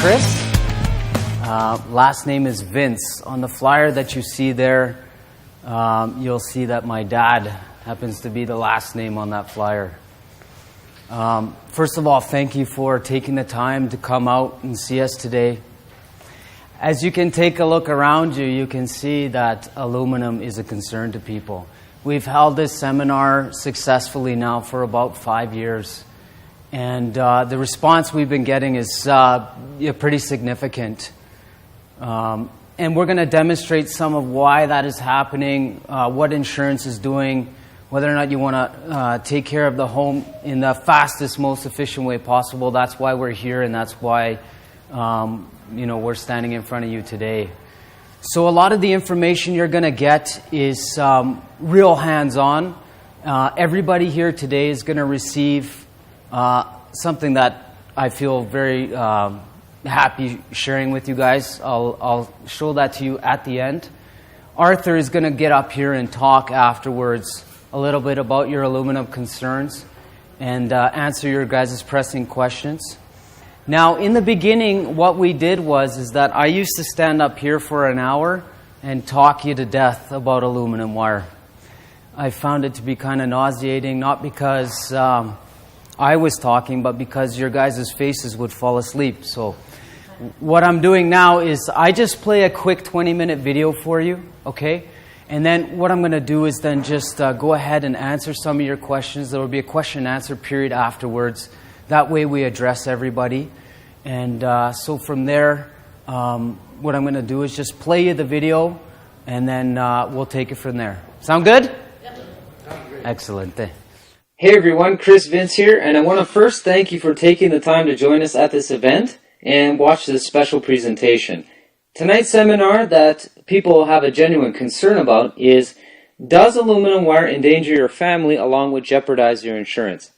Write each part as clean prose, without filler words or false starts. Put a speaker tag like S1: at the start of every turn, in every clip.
S1: Chris. Last name is Vince. On the flyer that you see there, you'll see that my dad happens to be the last name on that flyer. First of all, thank you for taking the time to come out and see us today. As you can take a look around you, you can see that aluminum is a concern to people. We've held this seminar successfully now for about 5 years. And the response we've been getting is pretty significant. And we're going to demonstrate some of why that is happening, what insurance is doing, whether or not you want to take care of the home in the fastest, most efficient way possible. That's why we're here, and that's why we're standing in front of you today. So a lot of the information you're going to get is real hands-on. Everybody here today is going to receive something that I feel very happy sharing with you guys. I'll show that to you at the end. Arthur is going to get up here and talk afterwards a little bit about your aluminum concerns and answer your guys' pressing questions. Now, in the beginning, what we did is that I used to stand up here for an hour and talk you to death about aluminum wire. I found it to be kind of nauseating, not because I was talking, but because your guys' faces would fall asleep. So what I'm doing now is I just play a quick 20-minute video for you, okay? And then what I'm going to do is then just go ahead and answer some of your questions. There will be a question and answer period afterwards. That way we address everybody. And so from there, what I'm going to do is just play you the video, and then we'll take it from there. Sound good? Yep. Excellent. Hey everyone, Chris Vince here, and I want to first thank you for taking the time to join us at this event and watch this special presentation. Tonight's seminar that people have a genuine concern about is, does aluminum wire endanger your family along with jeopardize your insurance?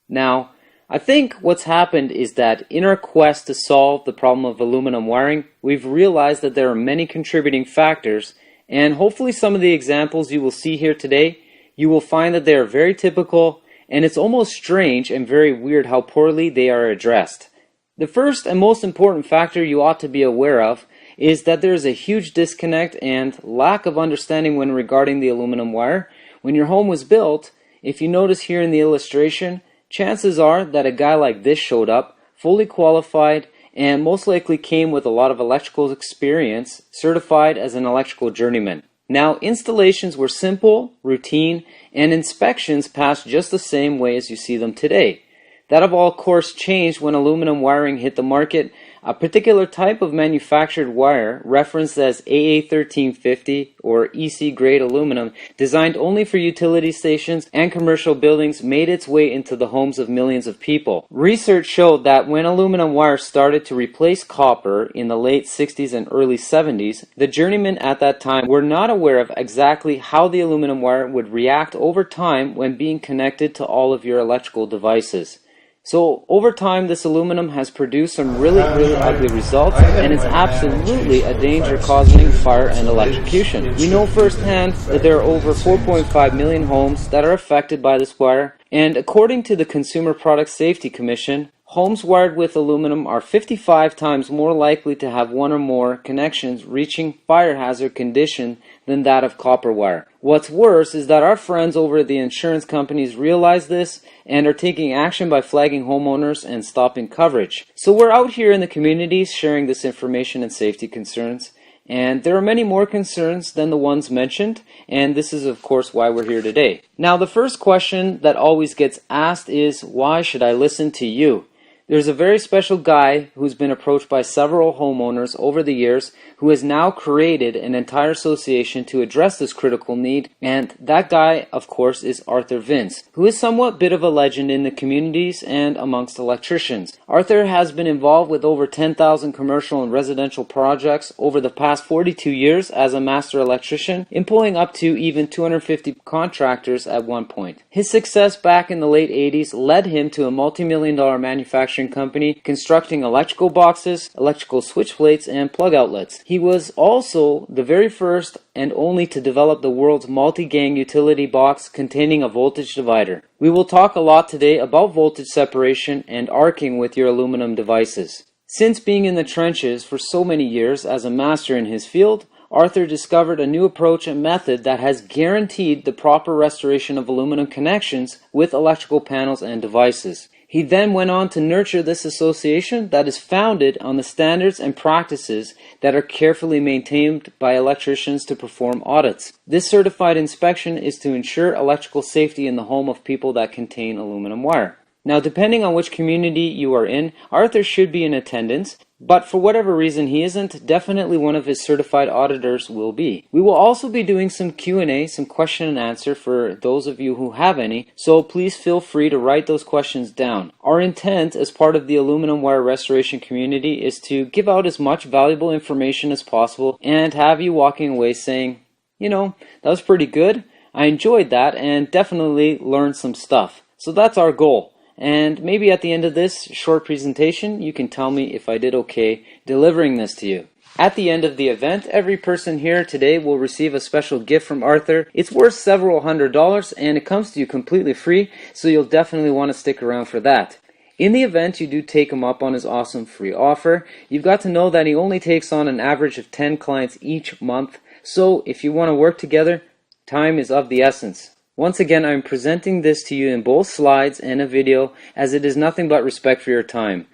S1: Now, I think what's happened is that in our quest to solve the problem of aluminum wiring, we've realized that there are many contributing factors, and hopefully some of the examples you will see here today, you will find that they are very typical. And it's almost strange and very weird how poorly they are addressed. The first and most important factor you ought to be aware of is that there is a huge disconnect and lack of understanding when regarding the aluminum wire. When your home was built, if you notice here in the illustration, chances are that a guy like this showed up, fully qualified, and most likely came with a lot of electrical experience, certified as an electrical journeyman. Now, installations were simple, routine, and inspections passed just the same way as you see them today. That of all course changed when aluminum wiring hit the market. A particular type of manufactured wire, referenced as AA1350 or EC grade aluminum, designed only for utility stations and commercial buildings, made its way into the homes of millions of people. Research showed that when aluminum wire started to replace copper in the late 60s and early 70s, the journeymen at that time were not aware of exactly how the aluminum wire would react over time when being connected to all of your electrical devices. So over time, this aluminum has produced some really ugly results, and it's absolutely a danger causing fire and electrocution. We know firsthand that there are over 4.5 million homes that are affected by this wire, and according to the Consumer Product Safety Commission, homes wired with aluminum are 55 times more likely to have one or more connections reaching fire hazard condition than that of copper wire. What's worse is that our friends over at the insurance companies realize this and are taking action by flagging homeowners and stopping coverage. So we're out here in the communities sharing this information and safety concerns, and there are many more concerns than the ones mentioned, and this is of course why we're here today. Now, the first question that always gets asked is, why should I listen to you? There's a very special guy who's been approached by several homeowners over the years who has now created an entire association to address this critical need, and that guy, of course, is Arthur Vince, who is somewhat bit of a legend in the communities and amongst electricians. Arthur has been involved with over 10,000 commercial and residential projects over the past 42 years as a master electrician, employing up to even 250 contractors at one point. His success back in the late 80s led him to a multi-million-dollar manufacturing company constructing electrical boxes, electrical switch plates, and plug outlets. He was also the very first and only to develop the world's multi-gang utility box containing a voltage divider. We will talk a lot today about voltage separation and arcing with your aluminum devices. Since being in the trenches for so many years as a master in his field, Arthur discovered a new approach and method that has guaranteed the proper restoration of aluminum connections with electrical panels and devices. He then went on to nurture this association that is founded on the standards and practices that are carefully maintained by electricians to perform audits. This certified inspection is to ensure electrical safety in the home of people that contain aluminum wire. Now, depending on which community you are in, Arthur should be in attendance, but for whatever reason he isn't, definitely one of his certified auditors will be. We will also be doing some Q&A, some question and answer for those of you who have any, so please feel free to write those questions down. Our intent as part of the aluminum wire restoration community is to give out as much valuable information as possible and have you walking away saying, you know, that was pretty good, I enjoyed that, and definitely learned some stuff. So that's our goal. And maybe at the end of this short presentation, you can tell me if I did okay delivering this to you. At the end of the event, every person here today will receive a special gift from Arthur. It's worth several $100s and it comes to you completely free, so you'll definitely want to stick around for that. In the event you do take him up on his awesome free offer, you've got to know that he only takes on an average of 10 clients each month, so if you want to work together, time is of the essence. Once again, I'm presenting this to you in both slides and a video, as it is nothing but respect for your time.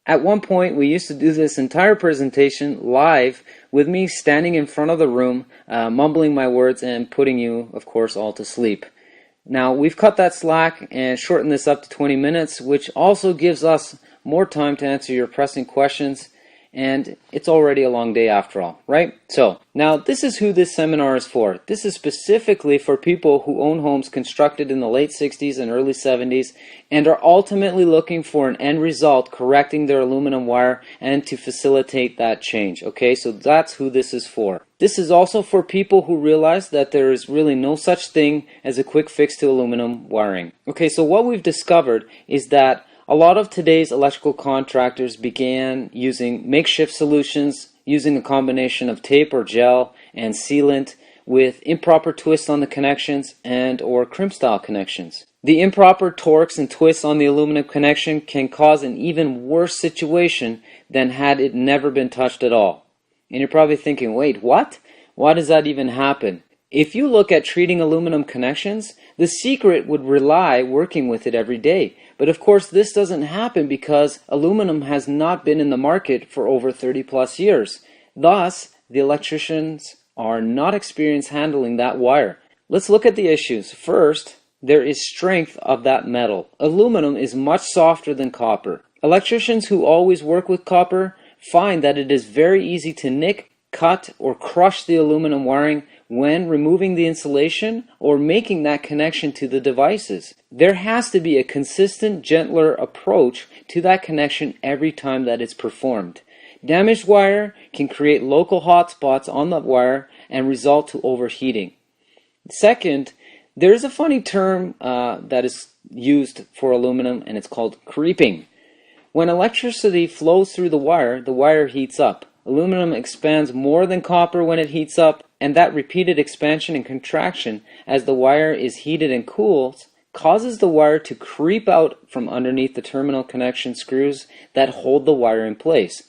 S1: At one point, we used to do this entire presentation live with me standing in front of the room, mumbling my words and putting you, of course, all to sleep. Now, we've cut that slack and shortened this up to 20 minutes, which also gives us more time to answer your pressing questions. And it's already a long day after all, right? So, now this is who this seminar is for. This is specifically for people who own homes constructed in the late 60s and early 70s and are ultimately looking for an end result correcting their aluminum wire and to facilitate that change, okay? So that's who this is for. This is also for people who realize that there is really no such thing as a quick fix to aluminum wiring. Okay, so what we've discovered is that a lot of today's electrical contractors began using makeshift solutions, using a combination of tape or gel and sealant with improper twists on the connections and or crimp style connections. The improper torques and twists on the aluminum connection can cause an even worse situation than had it never been touched at all. And you're probably thinking, wait, what? Why does that even happen? If you look at treating aluminum connections, the secret would rely working with it every day. But of course this doesn't happen because aluminum has not been in the market for over 30 plus years. Thus, the electricians are not experienced handling that wire. Let's look at the issues. First, there is strength of that metal. Aluminum is much softer than copper. Electricians who always work with copper find that it is very easy to nick, cut, or crush the aluminum wiring when removing the insulation or making that connection to the devices. There has to be a consistent, gentler approach to that connection every time that it's performed. Damaged wire can create local hot spots on the wire and result to overheating. Second, there's a funny term that is used for aluminum, and it's called creeping. When electricity flows through the wire heats up. Aluminum expands more than copper when it heats up, and that repeated expansion and contraction as the wire is heated and cools causes the wire to creep out from underneath the terminal connection screws that hold the wire in place.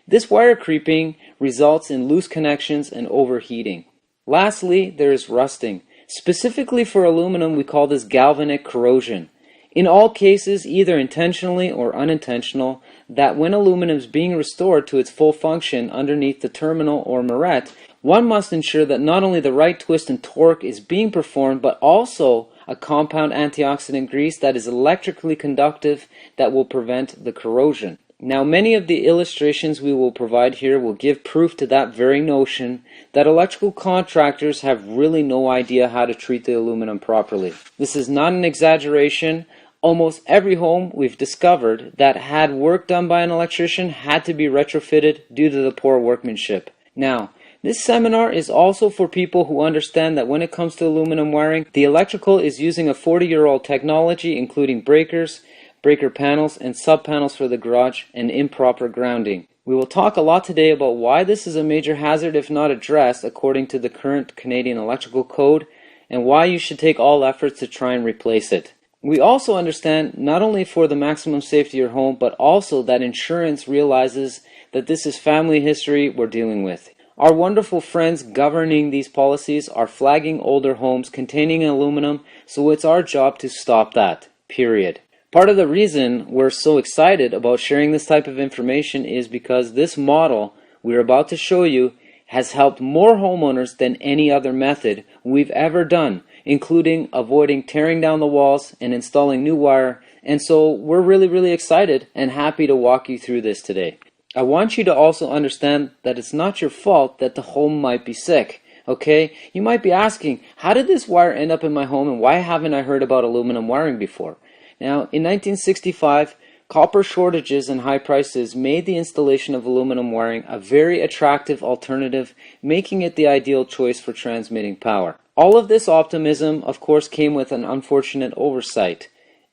S1: This wire creeping results in loose connections and overheating. Lastly, there is rusting. Specifically for aluminum, we call this galvanic corrosion. In all cases, either intentionally or unintentional, that when aluminum is being restored to its full function underneath the terminal or moret, one must ensure that not only the right twist and torque is being performed, but also a compound antioxidant grease that is electrically conductive that will prevent the corrosion. Now, many of the illustrations we will provide here will give proof to that very notion that electrical contractors have really no idea how to treat the aluminum properly. This is not an exaggeration. Almost every home we've discovered that had work done by an electrician had to be retrofitted due to the poor workmanship. Now, this seminar is also for people who understand that when it comes to aluminum wiring, the electrical is using a 40-year-old technology including breakers, breaker panels, and sub-panels for the garage, and improper grounding. We will talk a lot today about why this is a major hazard if not addressed according to the current Canadian Electrical Code, and why you should take all efforts to try and replace it. We also understand not only for the maximum safety of your home, but also that insurance realizes that this is family history we're dealing with. Our wonderful friends governing these policies are flagging older homes containing aluminum, so it's our job to stop that, period. Part of the reason we're so excited about sharing this type of information is because this model we're about to show you has helped more homeowners than any other method we've ever done, including avoiding tearing down the walls and installing new wire. And so we're really excited and happy to walk you through this today. I want you to also understand that it's not your fault that the home might be sick. Okay? You might be asking, how did this wire end up in my home and why haven't I heard about aluminum wiring before? Now, in 1965, copper shortages and high prices made the installation of aluminum wiring a very attractive alternative, making it the ideal choice for transmitting power. All of this optimism, of course, came with an unfortunate oversight.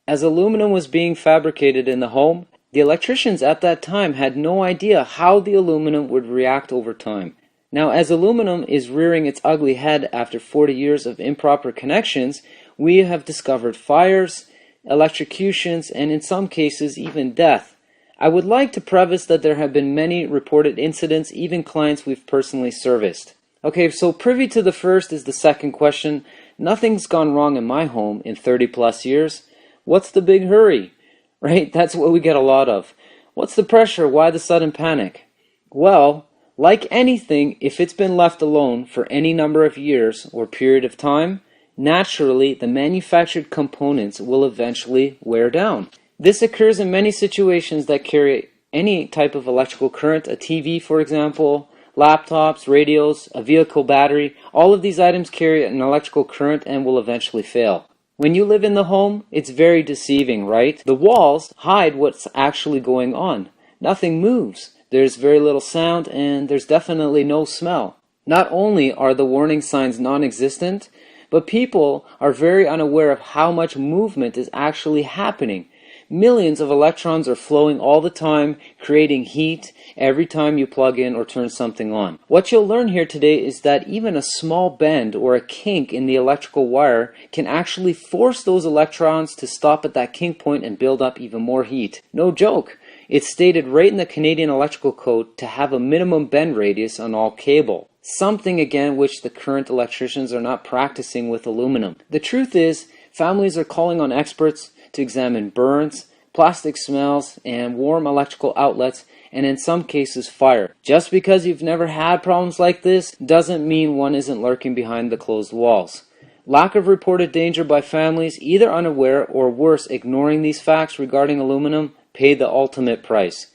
S1: As aluminum was being fabricated in the home, the electricians at that time had no idea how the aluminum would react over time. Now, as aluminum is rearing its ugly head after 40 years of improper connections, we have discovered fires, electrocutions, and in some cases even death. I would like to preface that there have been many reported incidents, even clients we've personally serviced. Okay, so privy to the first is the second question. Nothing's gone wrong in my home in 30 plus years. What's the big hurry? Right? That's what we get a lot of. What's the pressure? Why the sudden panic? Well, like anything, if it's been left alone for any number of years or period of time, naturally the manufactured components will eventually wear down. This occurs in many situations that carry any type of electrical current, a TV for example, laptops, radios, a vehicle battery. All of these items carry an electrical current and will eventually fail. When you live in the home, it's very deceiving, right? The walls hide what's actually going on. Nothing moves. There's very little sound and there's definitely no smell. Not only are the warning signs non-existent, but people are very unaware of how much movement is actually happening. Millions of electrons are flowing all the time, creating heat every time you plug in or turn something on. What you'll learn here today is that even a small bend or a kink in the electrical wire can actually force those electrons to stop at that kink point and build up even more heat. No joke. It's stated right in the Canadian Electrical Code to have a minimum bend radius on all cable. Something again which the current electricians are not practicing with aluminum. The truth is, families are calling on experts to examine burns, plastic smells, and warm electrical outlets, and in some cases fire. Just because you've never had problems like this doesn't mean one isn't lurking behind the closed walls. Lack of reported danger by families, either unaware or worse, ignoring these facts regarding aluminum, pay the ultimate price.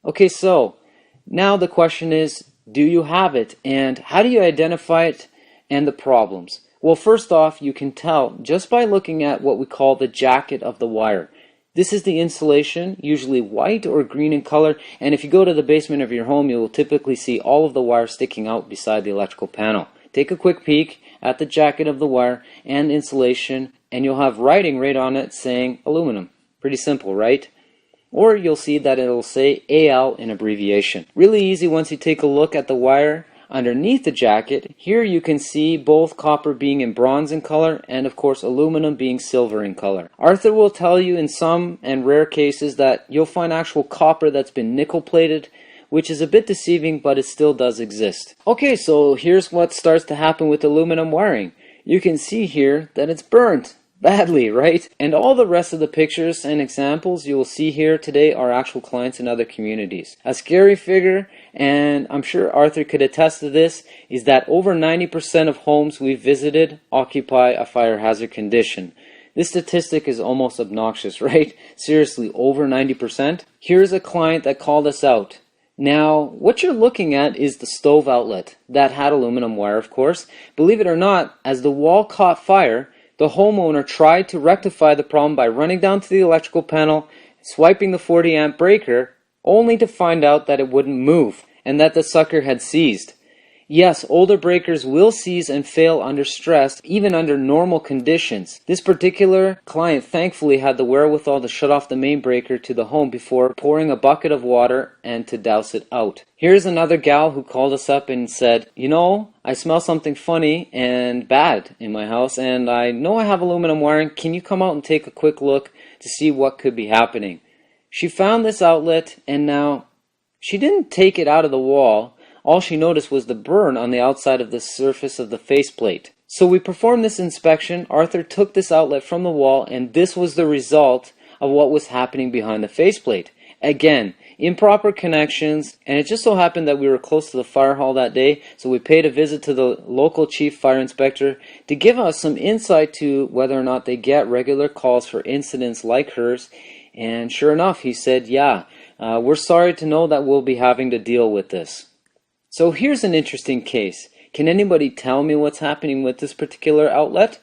S1: Okay, so now the question is, do you have it, and how do you identify it and the problems? Well, first off, you can tell just by looking at what we call the jacket of the wire. This is the insulation, usually white or green in color, and if you go to the basement of your home, you will typically see all of the wire sticking out beside the electrical panel. Take a quick peek at the jacket of the wire and insulation, and you'll have writing right on it saying aluminum. Pretty simple, right? Or you'll see that it'll say AL in abbreviation. Really easy once you take a look at the wire underneath the jacket. Here you can see both copper being in bronze in color and of course aluminum being silver in color. Arthur will tell you in some and rare cases that you'll find actual copper that's been nickel plated, which is a bit deceiving, but it still does exist. Okay, so here's what starts to happen with aluminum wiring. You can see here that it's burnt badly, right? And all the rest of the pictures and examples you will see here today are actual clients in other communities. A scary figure, and I'm sure Arthur could attest to this, is that over 90% of homes we've visited occupy a fire hazard condition. This statistic is almost obnoxious, right? Seriously, over 90%? Here's a client that called us out. Now, what you're looking at is the stove outlet. That had aluminum wire, of course. Believe it or not, as the wall caught fire, the homeowner tried to rectify the problem by running down to the electrical panel, swiping the 40 amp breaker, only to find out that it wouldn't move and that the sucker had seized. Yes, older breakers will seize and fail under stress, even under normal conditions. This particular client thankfully had the wherewithal to shut off the main breaker to the home before pouring a bucket of water and to douse it out. Here's another gal who called us up and said, you know, I smell something funny and bad in my house, and I know I have aluminum wiring. Can you come out and take a quick look to see what could be happening? She found this outlet, and now she didn't take it out of the wall. All she noticed was the burn on the outside of the surface of the faceplate. So we performed this inspection. Arthur took this outlet from the wall, and this was the result of what was happening behind the faceplate. Again, improper connections, and it just so happened that we were close to the fire hall that day, so we paid a visit to the local chief fire inspector to give us some insight to whether or not they get regular calls for incidents like hers. And sure enough, he said, yeah, we're sorry to know that we'll be having to deal with this. So here's an interesting case. Can anybody tell me what's happening with this particular outlet?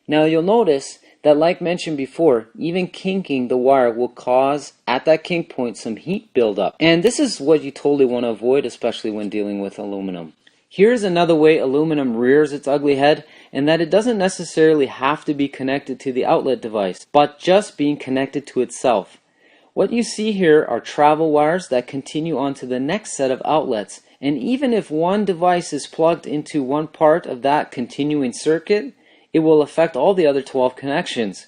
S1: Now you'll notice that, like mentioned before, even kinking the wire will cause, at that kink point, some heat buildup. And this is what you totally want to avoid, especially when dealing with aluminum. Here's another way aluminum rears its ugly head, and that it doesn't necessarily have to be connected to the outlet device, but just being connected to itself. What you see here are travel wires that continue on to the next set of outlets. And even if one device is plugged into one part of that continuing circuit, it will affect all the other 12 connections.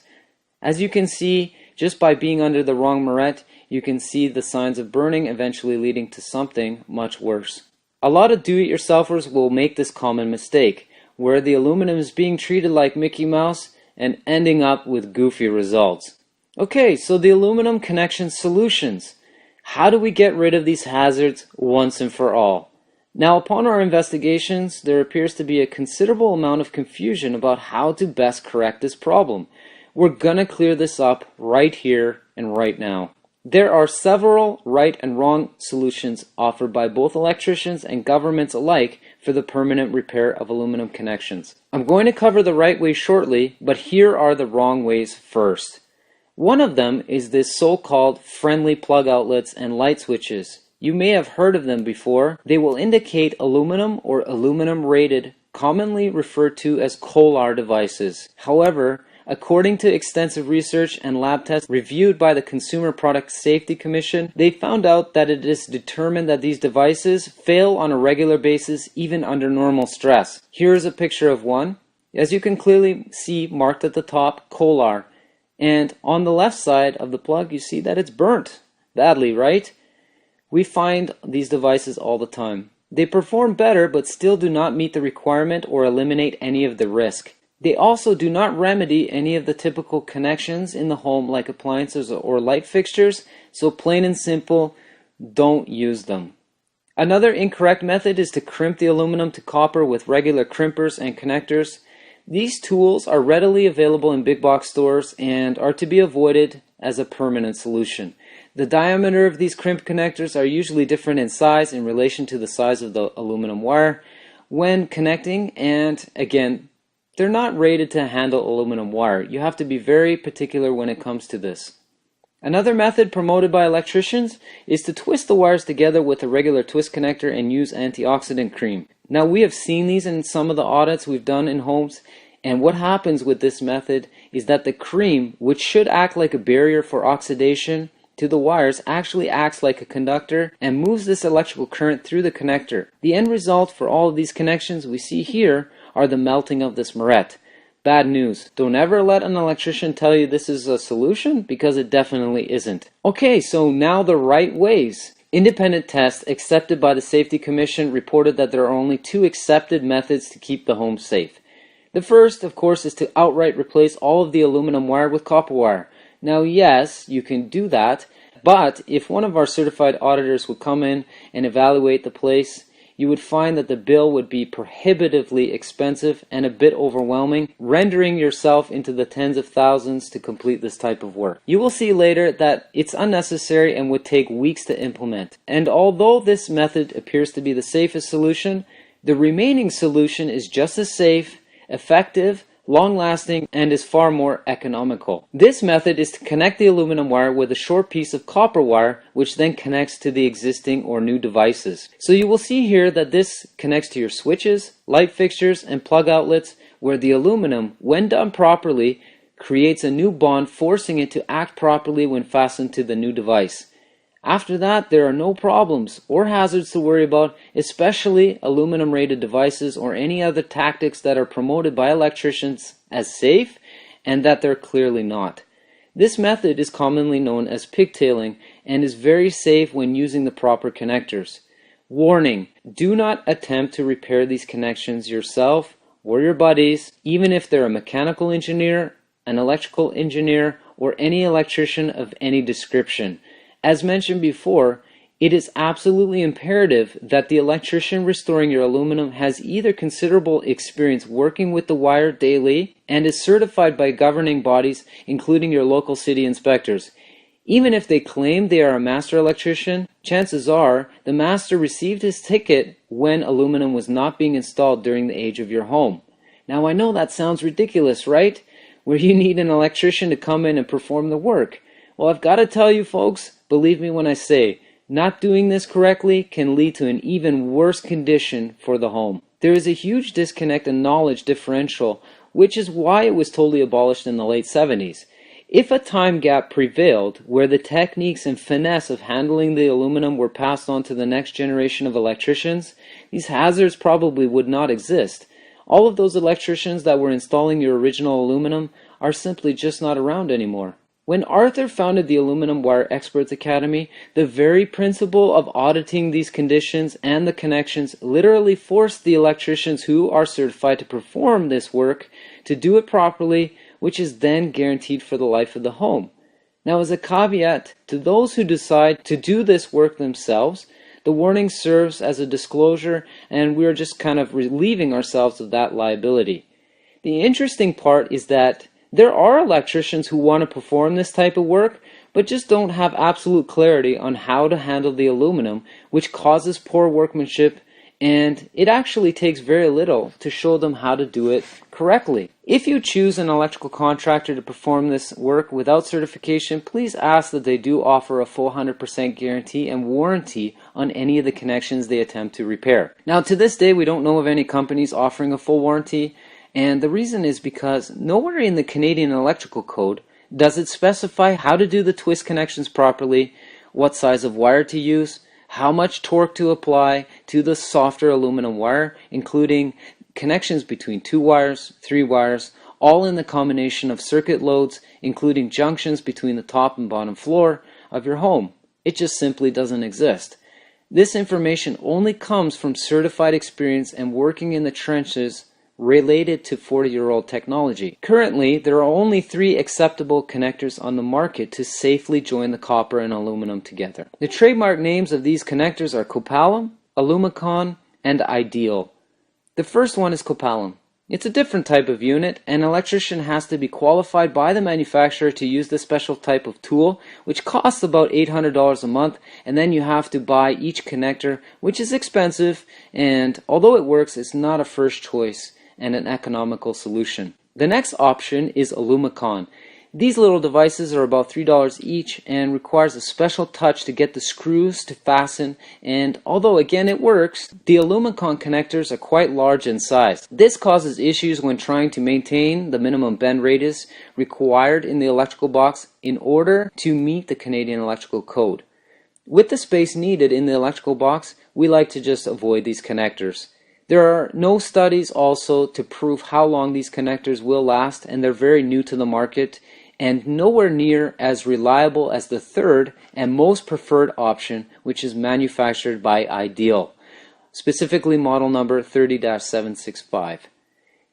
S1: As you can see, just by being under the wrong moret, you can see the signs of burning, eventually leading to something much worse. A lot of do-it-yourselfers will make this common mistake, where the aluminum is being treated like Mickey Mouse and ending up with goofy results. Okay, so the aluminum connection solutions. How do we get rid of these hazards once and for all? Now, upon our investigations, there appears to be a considerable amount of confusion about how to best correct this problem. We're gonna clear this up right here and right now. There are several right and wrong solutions offered by both electricians and governments alike for the permanent repair of aluminum connections. I'm going to cover the right way shortly, but here are the wrong ways first. One of them is this so-called friendly plug outlets and light switches. You may have heard of them before. They will indicate aluminum or aluminum rated, commonly referred to as Kolar devices. However, according to extensive research and lab tests reviewed by the Consumer Product Safety Commission, they found out that it is determined that these devices fail on a regular basis even under normal stress. Here is a picture of one. As you can clearly see, marked at the top, Kolar. And on the left side of the plug, you see that it's burnt badly, right? We find these devices all the time. They perform better, but still do not meet the requirement or eliminate any of the risk. They also do not remedy any of the typical connections in the home, like appliances or light fixtures, so plain and simple, don't use them. Another incorrect method is to crimp the aluminum to copper with regular crimpers and connectors. These tools are readily available in big box stores and are to be avoided as a permanent solution. The diameter of these crimp connectors are usually different in size in relation to the size of the aluminum wire when connecting, and again, they're not rated to handle aluminum wire. You have to be very particular when it comes to this. Another method promoted by electricians is to twist the wires together with a regular twist connector and use antioxidant cream. Now, we have seen these in some of the audits we've done in homes, and what happens with this method is that the cream, which should act like a barrier for oxidation to the wires, actually acts like a conductor and moves this electrical current through the connector. The end result for all of these connections we see here are the melting of this moret. Bad news. Don't ever let an electrician tell you this is a solution, because it definitely isn't. Okay, so now the right ways. Independent tests accepted by the Safety Commission reported that there are only 2 accepted methods to keep the home safe. The first, of course, is to outright replace all of the aluminum wire with copper wire. Now, yes, you can do that, but if one of our certified auditors would come in and evaluate the place, you would find that the bill would be prohibitively expensive and a bit overwhelming, rendering yourself into the tens of thousands to complete this type of work. You will see later that it's unnecessary and would take weeks to implement. And although this method appears to be the safest solution, the remaining solution is just as safe, effective, long-lasting, and is far more economical. This method is to connect the aluminum wire with a short piece of copper wire, which then connects to the existing or new devices. So you will see here that this connects to your switches, light fixtures, and plug outlets, where the aluminum, when done properly, creates a new bond, forcing it to act properly when fastened to the new device. After that, there are no problems or hazards to worry about, especially aluminum-rated devices or any other tactics that are promoted by electricians as safe and that they're clearly not. This method is commonly known as pigtailing and is very safe when using the proper connectors. Warning: do not attempt to repair these connections yourself or your buddies, even if they're a mechanical engineer, an electrical engineer, or any electrician of any description. As mentioned before, it is absolutely imperative that the electrician restoring your aluminum has either considerable experience working with the wire daily and is certified by governing bodies, including your local city inspectors. Even if they claim they are a master electrician, chances are the master received his ticket when aluminum was not being installed during the age of your home. Now I know that sounds ridiculous, right? Where you need an electrician to come in and perform the work. Well, I've got to tell you folks, believe me when I say, not doing this correctly can lead to an even worse condition for the home. There is a huge disconnect in knowledge differential, which is why it was totally abolished in the late 70s. If a time gap prevailed where the techniques and finesse of handling the aluminum were passed on to the next generation of electricians, these hazards probably would not exist. All of those electricians that were installing your original aluminum are simply just not around anymore. When Arthur founded the Aluminum Wire Experts Academy, the very principle of auditing these conditions and the connections literally forced the electricians who are certified to perform this work to do it properly, which is then guaranteed for the life of the home. Now, as a caveat to those who decide to do this work themselves, the warning serves as a disclosure, and we are just kind of relieving ourselves of that liability. The interesting part is that there are electricians who want to perform this type of work, but just don't have absolute clarity on how to handle the aluminum, which causes poor workmanship, and it actually takes very little to show them how to do it correctly. If you choose an electrical contractor to perform this work without certification, please ask that they do offer a full 100% guarantee and warranty on any of the connections they attempt to repair. Now, to this day, we don't know of any companies offering a full warranty. And the reason is because nowhere in the Canadian Electrical Code does it specify how to do the twist connections properly, what size of wire to use, how much torque to apply to the softer aluminum wire, including connections between 2 wires, 3 wires, all in the combination of circuit loads, including junctions between the top and bottom floor of your home. It just simply doesn't exist. This information only comes from certified experience and working in the trenches related to 40-year-old technology. Currently, there are only 3 acceptable connectors on the market to safely join the copper and aluminum together. The trademark names of these connectors are Copalum, Alumicon, and Ideal. The first one is Copalum. It's a different type of unit. An electrician has to be qualified by the manufacturer to use this special type of tool, which costs about $800 a month, and then you have to buy each connector, which is expensive, and although it works, it's not a first choice and an economical solution. The next option is Alumicon. These little devices are about $3 each and requires a special touch to get the screws to fasten, and although again it works, the Alumicon connectors are quite large in size. This causes issues when trying to maintain the minimum bend radius required in the electrical box in order to meet the Canadian Electrical Code. With the space needed in the electrical box, we like to just avoid these connectors. There are no studies also to prove how long these connectors will last, and they're very new to the market and nowhere near as reliable as the third and most preferred option, which is manufactured by Ideal, specifically model number 30-765.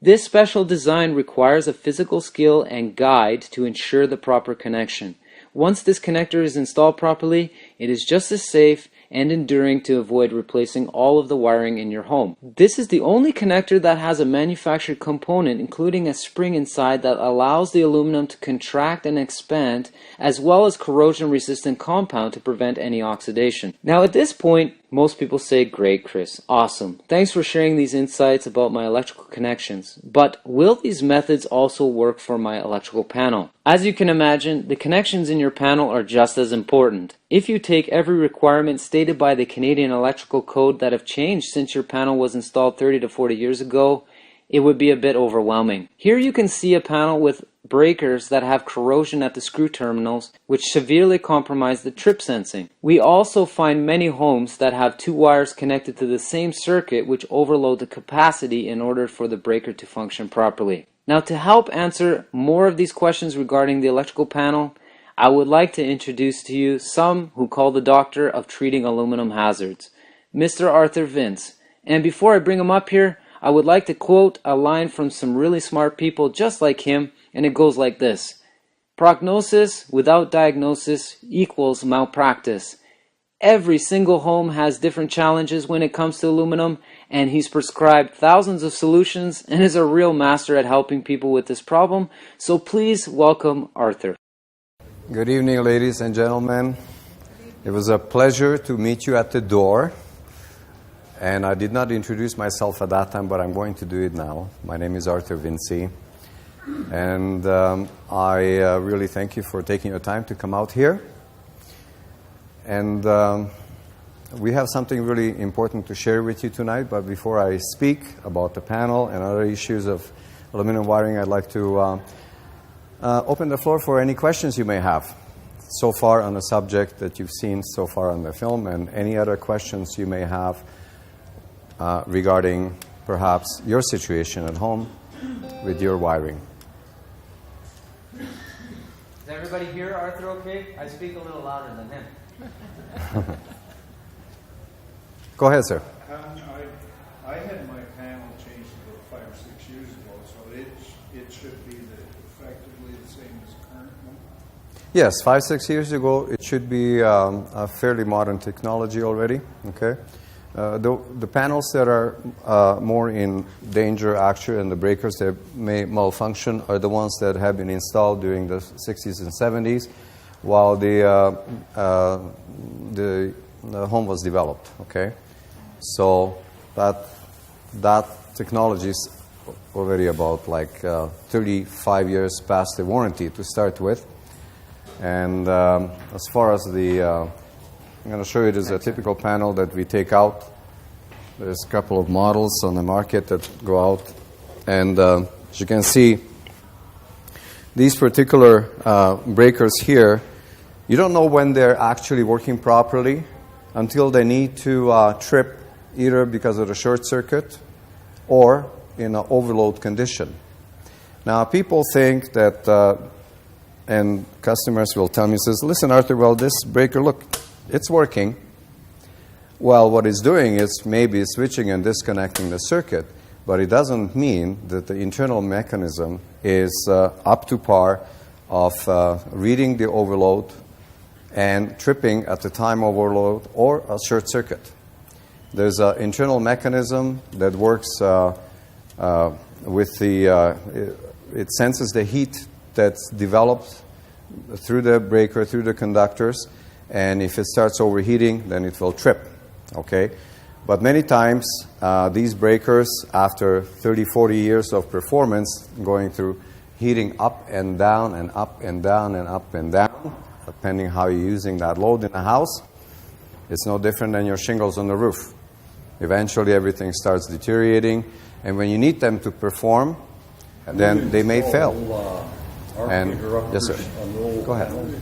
S1: This special design requires a physical skill and guide to ensure the proper connection. Once this connector is installed properly, it is just as safe and enduring to avoid replacing all of the wiring in your home. This is the only connector that has a manufactured component, including a spring inside that allows the aluminum to contract and expand, as well as corrosion resistant compound to prevent any oxidation. Now at this point, Most people say, great, Chris. Awesome. Thanks for sharing these insights about my electrical connections. But will these methods also work for my electrical panel? As you can imagine, the connections in your panel are just as important. If you take every requirement stated by the Canadian Electrical Code that have changed since your panel was installed 30 to 40 years ago, it would be a bit overwhelming. Here you can see a panel with breakers that have corrosion at the screw terminals, which severely compromise the trip sensing. We also find many homes that have two wires connected to the same circuit, which overload the capacity in order for the breaker to function properly. Now, to help answer more of these questions regarding the electrical panel, I would like to introduce to you some who call the doctor of treating aluminum hazards, Mr. Arthur Vincze. And before I bring him up here, I would like to quote a line from some really smart people just like him, and it goes like this: prognosis without diagnosis equals malpractice. Every single home has different challenges when it comes to aluminum, and he's prescribed thousands of solutions and is a real master at helping people with this problem. So please welcome Arthur.
S2: Good evening, ladies and gentlemen. It was a pleasure to meet you at the door. And I did not introduce myself at that time, but I'm going to do it now. My name is Arthur Vincze. And I really thank you for taking your time to come out here. And we have something really important to share with you tonight. But before I speak about the panel and other issues of aluminum wiring, I'd like to open the floor for any questions you may have so far on the subject that you've seen so far on the film, and any other questions you may have regarding perhaps your situation at home with your wiring.
S1: Is everybody here, Arthur, okay? I speak a little louder than him.
S2: Go ahead, sir.
S3: I had my panel changed about 5 or 6 years ago, so it should be effectively the same as the current one?
S2: Yes, 5, 6 years ago, it should be a fairly modern technology already, okay? The panels that are more in danger, actually, and the breakers that may malfunction are the ones that have been installed during the 60s and 70s, while the home was developed. Okay, so that technology is already about like 35 years past the warranty to start with, and as far as the I'm going to show you this is a typical panel that we take out. There's a couple of models on the market that go out. And as you can see, these particular breakers here, you don't know when they're actually working properly until they need to trip, either because of the short circuit or in an overload condition. Now, people think that, and customers will tell me, says, listen, Arthur, well, this breaker, look, it's working. Well, what it's doing is maybe switching and disconnecting the circuit, but it doesn't mean that the internal mechanism is up to par of reading the overload and tripping at the time of overload or a short circuit. There's an internal mechanism that works with it senses the heat that's developed through the breaker, through the conductors, and if it starts overheating, then it will trip, okay? But many times, these breakers, after 30, 40 years of performance, going through heating up and down and up and down and up and down, depending how you're using that load in the house, it's no different than your shingles on the roof. Eventually, everything starts deteriorating, and when you need them to perform, then they may fail. And yes, sir. Go ahead.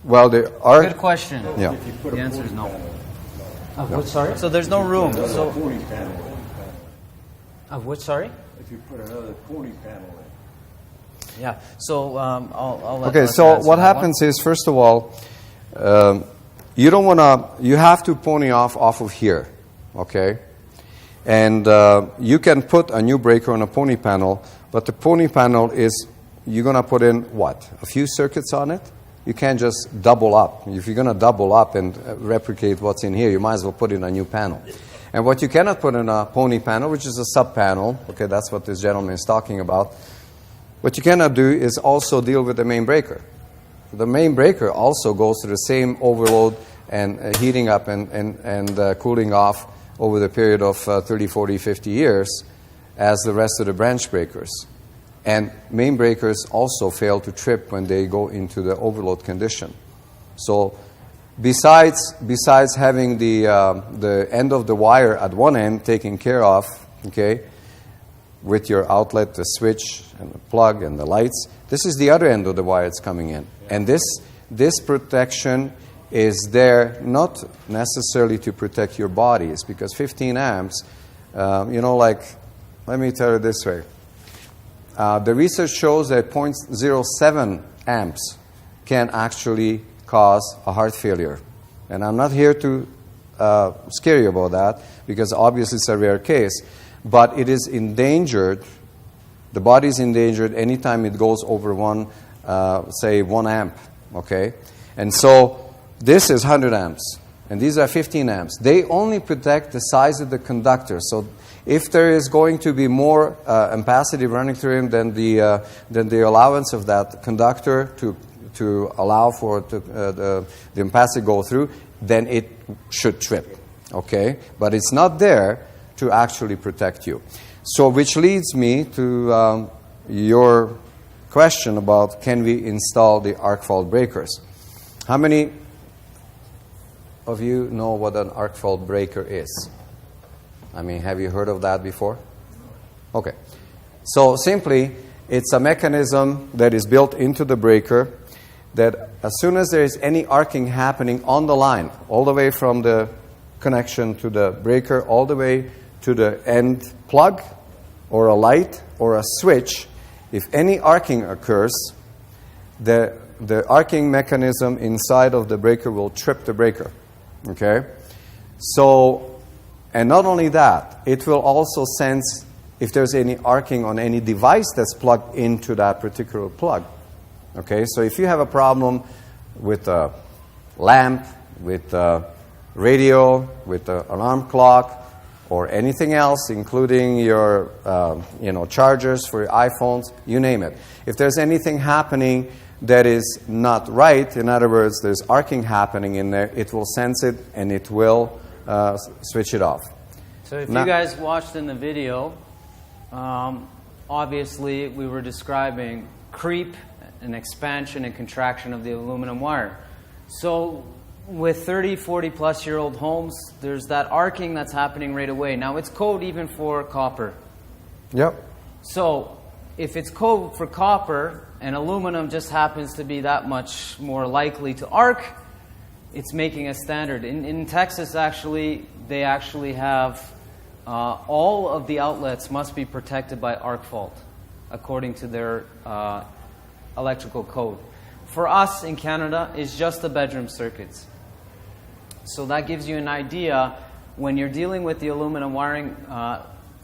S2: Well, there are.
S1: Good question.
S2: Yeah.
S1: The answer is no. What, sorry? So there's no room. So. What? Sorry?
S3: If you put another pony panel in.
S1: Yeah. So I'll let
S2: okay.
S1: Arthur
S2: So
S1: answer
S2: what
S1: that
S2: happens
S1: one.
S2: is, first of all, you don't want to. You have to pony off of here, okay? And you can put a new breaker on a pony panel, but the pony panel is you're going to put in what? A few circuits on it. You can't just double up. If you're going to double up and replicate what's in here, you might as well put in a new panel. And what you cannot put in a pony panel, which is a sub-panel, okay, that's what this gentleman is talking about, what you cannot do is also deal with the main breaker. the main breaker also goes through the same overload and heating up and cooling off over the period of 30, 40, 50 years as the rest of the branch breakers. And main breakers also fail to trip when they go into the overload condition. So besides having the end of the wire at one end taken care of, okay, with your outlet, the switch, and the plug, and the lights, this is the other end of the wire that's coming in. And this protection is there not necessarily to protect your bodies, because 15 amps, like, let me tell you this way. The research shows that 0.07 amps can actually cause a heart failure. And I'm not here to scare you about that, because obviously it's a rare case. But it is endangered, the body is endangered anytime it goes over 1 amp, okay? And so this is 100 amps, and these are 15 amps. They only protect the size of the conductor. So if there is going to be more ampacity running through him than the allowance of that conductor to allow for the ampacity go through, then it should trip, okay? But it's not there to actually protect you. So which leads me to your question about, can we install the arc fault breakers? How many of you know what an arc fault breaker is? I mean, have you heard of that before? Okay. So simply, it's a mechanism that is built into the breaker that as soon as there is any arcing happening on the line, all the way from the connection to the breaker, all the way to the end plug, or a light, or a switch, if any arcing occurs, the arcing mechanism inside of the breaker will trip the breaker. Okay? So, and not only that, it will also sense if there's any arcing on any device that's plugged into that particular plug. Okay? So if you have a problem with a lamp, with a radio, with an alarm clock, or anything else, including your chargers for your iPhones, you name it. If there's anything happening that is not right, in other words, there's arcing happening in there, it will sense it and it will switch it off.
S1: So if you guys watched in the video, obviously we were describing creep and expansion and contraction of the aluminum wire. So with 30, 40 plus year old homes, there's that arcing that's happening right away. Now it's code even for copper.
S2: Yep.
S1: So if it's code for copper and aluminum just happens to be that much more likely to arc, it's making a standard. In Texas, actually, they actually have all of the outlets must be protected by arc fault according to their electrical code. For us in Canada, it's just the bedroom circuits. So that gives you an idea when you're dealing with the aluminum wiring,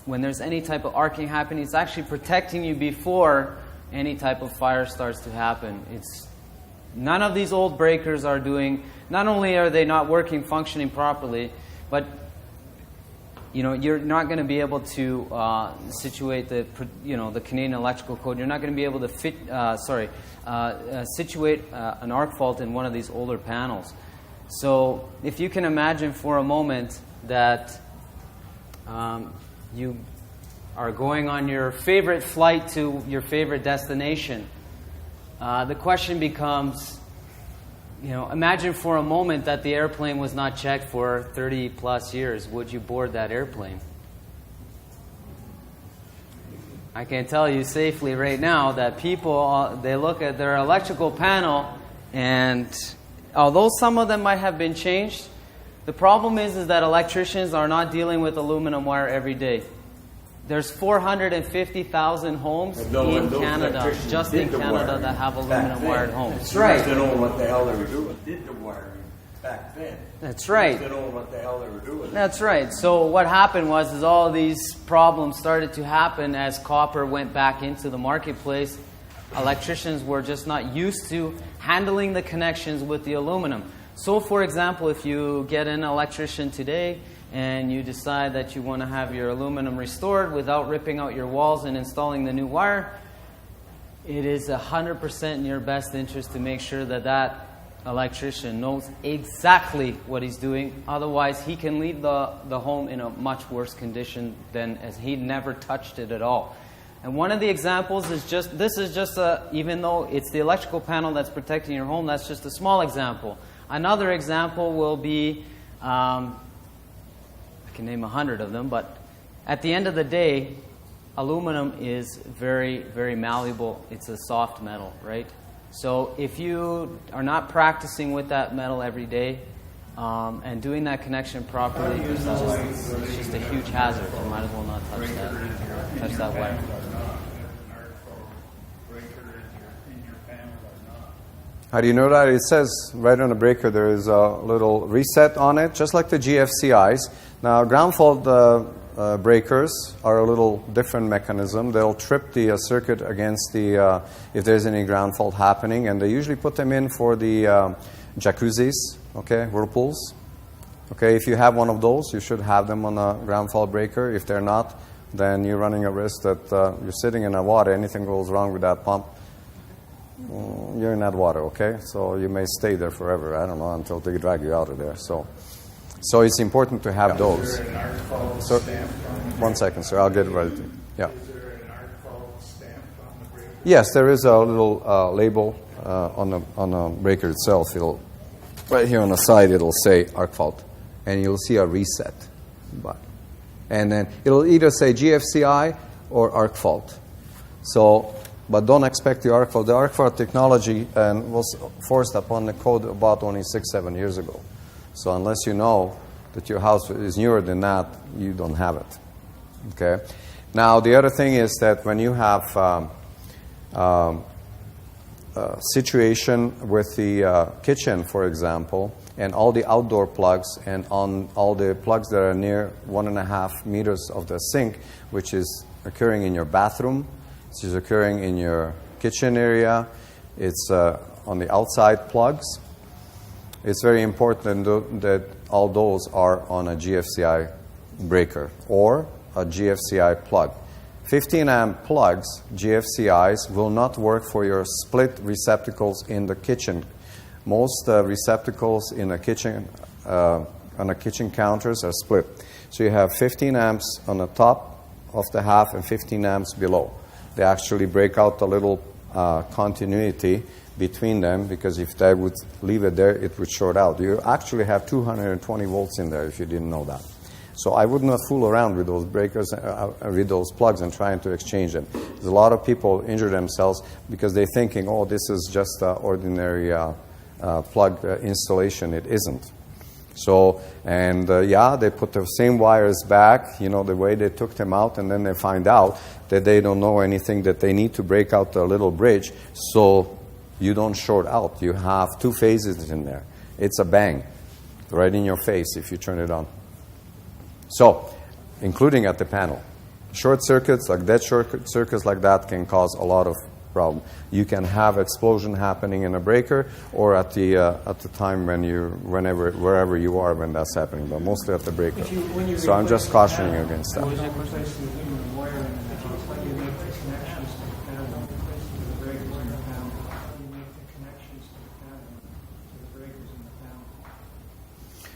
S1: when there's any type of arcing happening, it's actually protecting you before any type of fire starts to happen. None of these old breakers are doing, not only are they not working, functioning properly, but you're not going to be able to situate the Canadian Electrical Code. You're not going to be able to situate an arc fault in one of these older panels. So if you can imagine for a moment that you are going on your favorite flight to your favorite destination, the question becomes, imagine for a moment that the airplane was not checked for 30 plus years. Would you board that airplane? I can tell you safely right now that people, they look at their electrical panel, and although some of them might have been changed, the problem is that electricians are not dealing with aluminum wire every day. There's 450,000 homes in Canada, just in Canada, that have aluminum wired homes.
S4: That's right. They don't know what the hell they were doing. Did the wiring back then.
S1: That's right.
S4: They don't know what the hell they were doing.
S1: That's right. So what happened was all of these problems started to happen as copper went back into the marketplace. Electricians were just not used to handling the connections with the aluminum. So, for example, if you get an electrician today and you decide that you want to have your aluminum restored without ripping out your walls and installing the new wire, it is 100% in your best interest to make sure that that electrician knows exactly what he's doing. Otherwise, he can leave the home in a much worse condition than as he never touched it at all. And one of the examples is even though it's the electrical panel that's protecting your home, that's just a small example. Another example will be, I can name 100 of them, but at the end of the day, aluminum is very, very malleable. It's a soft metal, right? So if you are not practicing with that metal every day and doing that connection properly, it's just a huge hazard. You might as well not touch that wire.
S2: How do you know that? It says right on the breaker there is a little reset on it, just like the GFCIs. Now, ground fault breakers are a little different mechanism. They'll trip the circuit against the if there's any ground fault happening, and they usually put them in for the jacuzzis, okay, whirlpools. Okay, if you have one of those, you should have them on a ground fault breaker. If they're not, then you're running a risk that you're sitting in the water, anything goes wrong with that pump, you're in that water, okay? So you may stay there forever, I don't know, until they drag you out of there. So it's important to have those. So, one second, sir, I'll get ready to. Yeah.
S3: Is there an arc fault stamped on the breaker?
S2: Yes, there is a little label on the breaker itself. Right here on the side, it'll say arc fault, and you'll see a reset button. And then it'll either say GFCI or arc fault. So, but don't expect the arc fault. The arc fault technology was forced upon the code about only 6-7 years ago. So unless you know that your house is newer than that, you don't have it. Okay. Now the other thing is that when you have a situation with the kitchen, for example, and all the outdoor plugs and on all the plugs that are near 1.5 meters of the sink, which is occurring in your bathroom, which is occurring in your kitchen area, it's on the outside plugs. It's very important that all those are on a GFCI breaker or a GFCI plug. 15 amp plugs, GFCIs, will not work for your split receptacles in the kitchen. Most receptacles in a kitchen on the kitchen counters are split. So you have 15 amps on the top of the half and 15 amps below. They actually break out a little continuity between them, because if they would leave it there, it would short out. You actually have 220 volts in there if you didn't know that. So I would not fool around with those breakers, with those plugs and trying to exchange them. There's a lot of people injure themselves because they're thinking, oh, this is just an ordinary plug installation. It isn't. So, and yeah, they put the same wires back, you know, the way they took them out, and then they find out that they don't know anything, that they need to break out the little bridge so you don't short out. You have two phases in there. It's a bang right in your face if you turn it on. So, including at the panel. Short circuits, like dead short circuits like that, can cause a lot of problem. You can have explosion happening in a breaker, or at the time when wherever you are when that's happening, but mostly at the breaker. So I'm just cautioning you against that.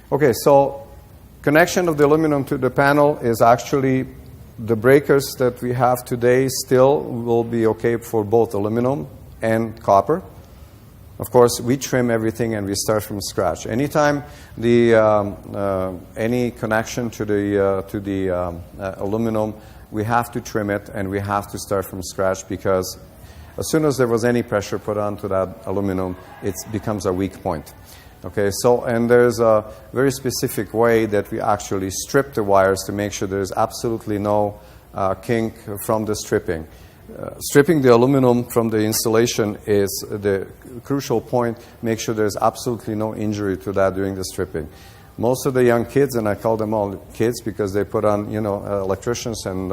S2: Okay, so connection of the aluminum to the panel is actually the breakers that we have today still will be okay for both aluminum and copper. Of course, we trim everything and we start from scratch. Anytime any connection to the aluminum, we have to trim it and we have to start from scratch, because as soon as there was any pressure put onto that aluminum, it becomes a weak point. Okay, so, and there's a very specific way that we actually strip the wires to make sure there's absolutely no kink from the stripping. Stripping the aluminum from the insulation is the crucial point. Make sure there's absolutely no injury to that during the stripping. Most of the young kids, and I call them all kids because they put on, electricians and,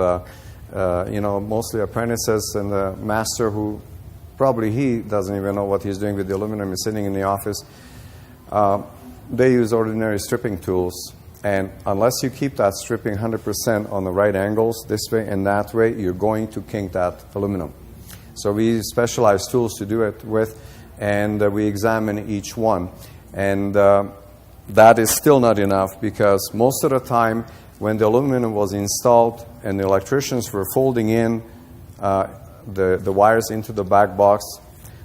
S2: mostly apprentices, and the master who probably he doesn't even know what he's doing with the aluminum. He's sitting in the office. They use ordinary stripping tools, and unless you keep that stripping 100% on the right angles, this way and that way, you're going to kink that aluminum. So we use specialized tools to do it with, and we examine each one. And that is still not enough, because most of the time when the aluminum was installed and the electricians were folding in the wires into the back box,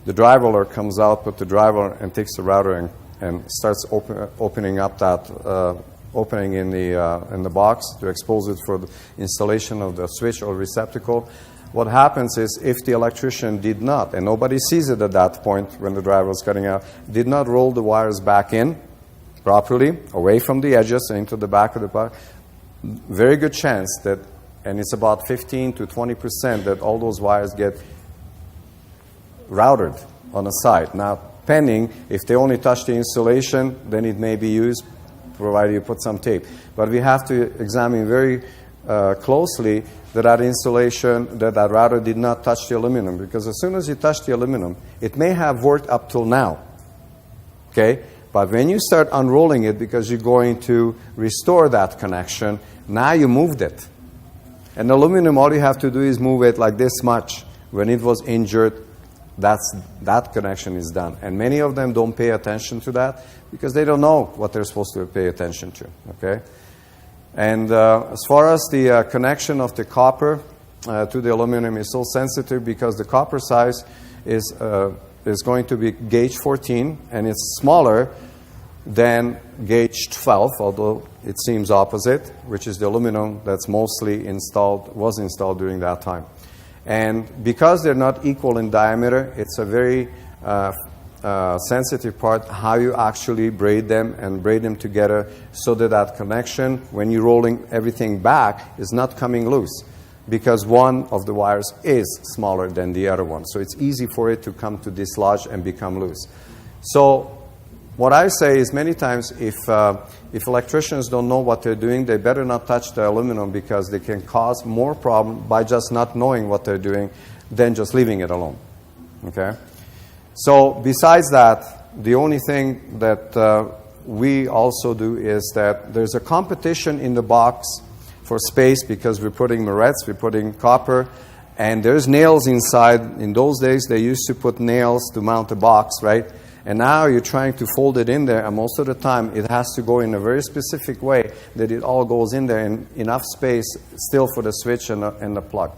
S2: the drive roller comes out, put the drive roller and takes the router and starts opening up that opening in the box to expose it for the installation of the switch or receptacle. What happens is, if the electrician did not, and nobody sees it at that point when the drive was cutting out, did not roll the wires back in properly, away from the edges and into the back of the box, very good chance that, and it's about 15 to 20%, that all those wires get routed on the side. Now, pending, if they only touch the insulation, then it may be used, provided you put some tape. But we have to examine very closely that insulation, that router did not touch the aluminum, because as soon as you touch the aluminum, it may have worked up till now, okay? But when you start unrolling it, because you're going to restore that connection, now you moved it. And aluminum, all you have to do is move it like this much. When it was injured, that connection is done. And many of them don't pay attention to that, because they don't know what they're supposed to pay attention to, okay? And as far as the connection of the copper to the aluminum is so sensitive, because the copper size is going to be gauge 14, and it's smaller than gauge 12, although it seems opposite, which is the aluminum that's mostly was installed during that time. And because they're not equal in diameter, it's a very sensitive part, how you actually braid them together, so that connection, when you're rolling everything back, is not coming loose, because one of the wires is smaller than the other one. So it's easy for it to come to dislodge and become loose. So what I say is, many times, if electricians don't know what they're doing, they better not touch the aluminum, because they can cause more problem by just not knowing what they're doing than just leaving it alone. Okay? So besides that, the only thing that we also do is that there's a competition in the box for space, because we're putting morettes, we're putting copper, and there's nails inside. In those days, they used to put nails to mount a box, right? And now you're trying to fold it in there, and most of the time it has to go in a very specific way that it all goes in there in enough space still for the switch and the plug.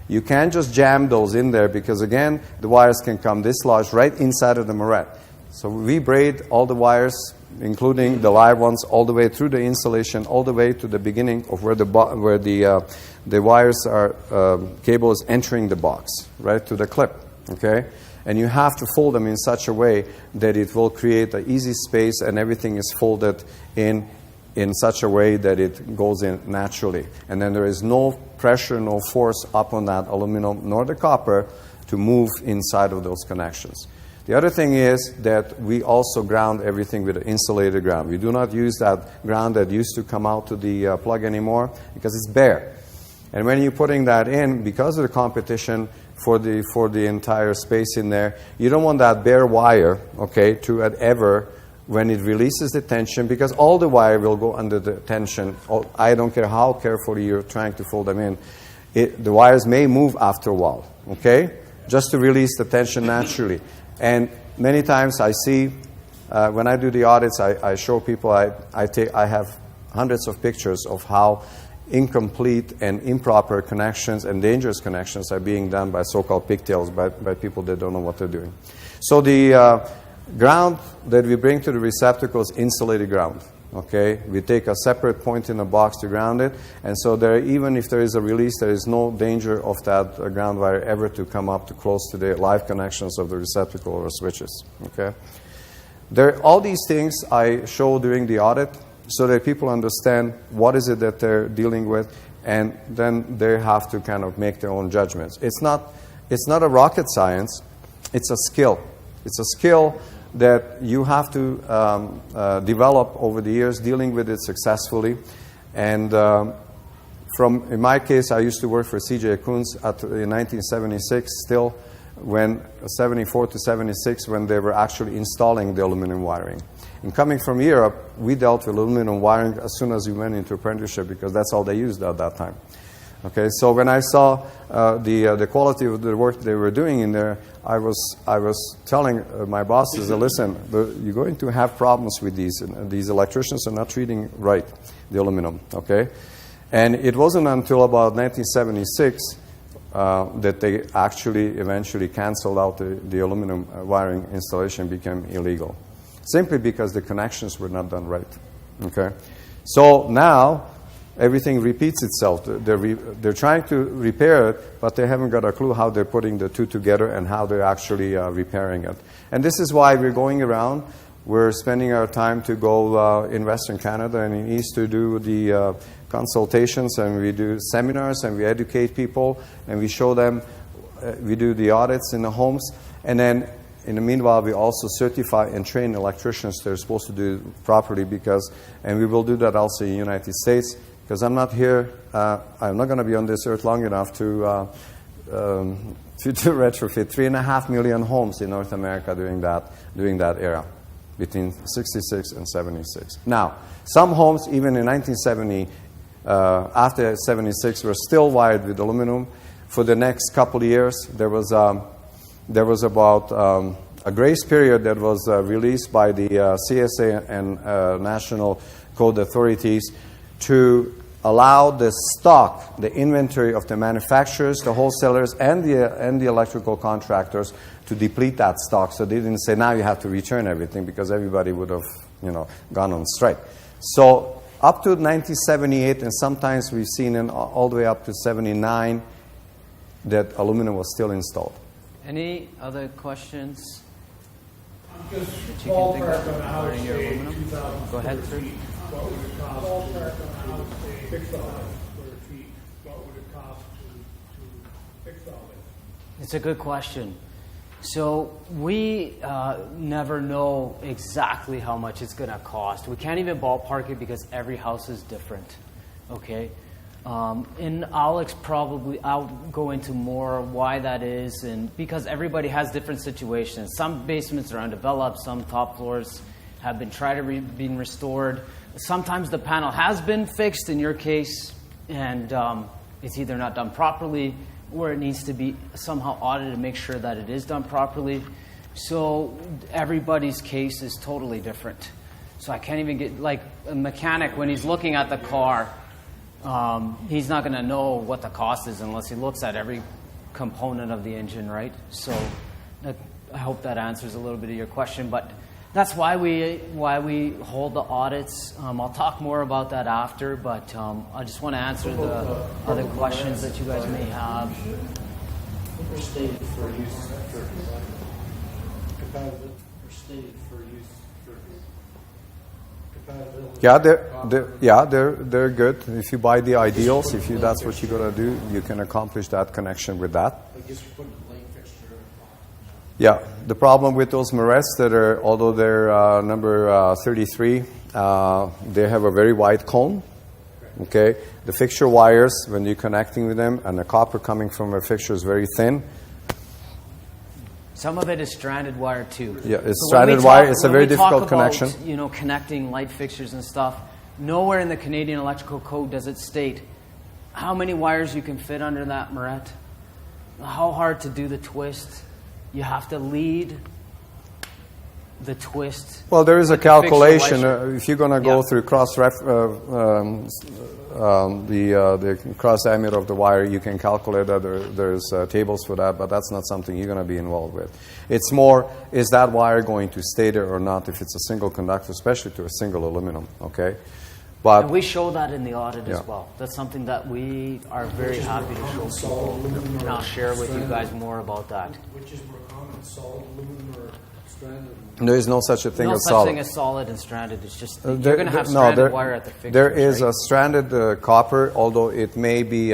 S2: You can't just jam those in there, because again, the wires can come dislodged right inside of the moret. So we braid all the wires, including the live ones, all the way through the insulation, all the way to the beginning of where the wires are, cable is entering the box, right, to the clip, okay? And you have to fold them in such a way that it will create an easy space, and everything is folded in such a way that it goes in naturally. And then there is no pressure, no force up on that aluminum nor the copper to move inside of those connections. The other thing is that we also ground everything with an insulated ground. We do not use that ground that used to come out to the plug anymore, because it's bare. And when you're putting that in, because of the competition for the entire space in there, you don't want that bare wire, okay, to ever, when it releases the tension, because all the wire will go under the tension. I don't care how carefully you're trying to fold them in. The wires may move after a while, okay, just to release the tension naturally. And many times I see, when I do the audits, I show people, I have hundreds of pictures of how incomplete and improper connections and dangerous connections are being done by so-called pigtails, by people that don't know what they're doing. So the ground that we bring to the receptacle is insulated ground. Okay, we take a separate point in the box to ground it, and so there, even if there is a release, there is no danger of that ground wire ever to come up too close to the live connections of the receptacle or switches. Okay, all these things I show during the audit, so that people understand what is it that they're dealing with, and then they have to kind of make their own judgments. It's not a rocket science. It's a skill. It's a skill that you have to develop over the years, dealing with it successfully. And in my case, I used to work for C.J. Kunz in 1976, still, when 74 to 76, when they were actually installing the aluminum wiring. And coming from Europe, we dealt with aluminum wiring as soon as we went into apprenticeship, because that's all they used at that time. Okay, so when I saw the quality of the work they were doing in there, I was telling my bosses, listen, you're going to have problems with these. These electricians are not treating right the aluminum. Okay, and it wasn't until about 1976 that they actually eventually canceled out the aluminum wiring installation, became illegal, simply because the connections were not done right. Okay, so now everything repeats itself. They're trying to repair it, but they haven't got a clue how they're putting the two together and how they're actually repairing it. And this is why we're going around. We're spending our time to go in Western Canada and in East to do the consultations, and we do seminars, and we educate people, and we show them, we do the audits in the homes, and then in the meanwhile, we also certify and train electricians that are supposed to do it properly, and we will do that also in the United States, because I'm not here, I'm not going to be on this earth long enough to retrofit 3.5 million homes in North America during that era, between 66 and 76. Now, some homes, even in 1970, after 76, were still wired with aluminum. For the next couple of years, there was about a grace period that was released by the CSA and National Code authorities to allow the stock, the inventory of the manufacturers, the wholesalers, and the electrical contractors to deplete that stock. So they didn't say, now you have to return everything, because everybody would have, gone on strike. So up to 1978, and sometimes we've seen all the way up to 79, that aluminum was still installed.
S1: Any other questions
S5: I'm just
S1: that you can think
S5: ballpark
S1: of
S5: on a house,
S1: regarding your
S5: say,
S1: aluminum?
S5: 2,000
S1: Go ahead, sir.
S5: What would it cost? Ballpark on a house, say, 6,000 square feet. What would it cost to fix all this?
S1: It's a good question. So we never know exactly how much it's going to cost. We can't even ballpark it because every house is different. Okay, and I'll go into more why that is, and because everybody has different situations. Some basements are undeveloped. Some top floors have been restored. Sometimes the panel has been fixed in your case, and it's either not done properly, or it needs to be somehow audited to make sure that it is done properly. So everybody's case is totally different. So I can't even get, like a mechanic, when he's looking at the car, he's not going to know what the cost is unless he looks at every component of the engine, right? So I hope that answers a little bit of your question, but that's why we hold the audits. I'll talk more about that after, but I just want to answer the other questions that you guys may have.
S6: Stated for use for compatibility. Stated for use for compatibility.
S2: They're good. If you buy the ideals, that's what you're gonna do, you can accomplish that connection with that.
S6: I guess you're putting a light fixture.
S2: Yeah, the problem with those morettes although they're number 33, they have a very wide cone. Okay, the fixture wires, when you're connecting with them, and the copper coming from a fixture is very thin.
S1: Some of it is stranded wire too.
S2: Yeah, it's stranded wire. It's a very difficult connection.
S1: Connecting light fixtures and stuff. Nowhere in the Canadian Electrical Code does it state how many wires you can fit under that moret, how hard to do the twist. You have to lead the twist.
S2: Well, there is a calculation. If you're going to go through the cross diameter of the wire, you can calculate that. There's tables for that, but that's not something you're going to be involved with. It's more, is that wire going to stay there or not if it's a single conductor, especially to a single aluminum, okay? But
S1: and we show that in the audit as well. That's something that we are very happy to show people, and I'll share with you guys more about that.
S6: Which is more common, solid aluminum or stranded?
S2: There is no such a thing as solid.
S1: No such thing as solid and stranded. It's just you're going to have stranded wire at the fixture.
S2: There is a stranded copper, although it may be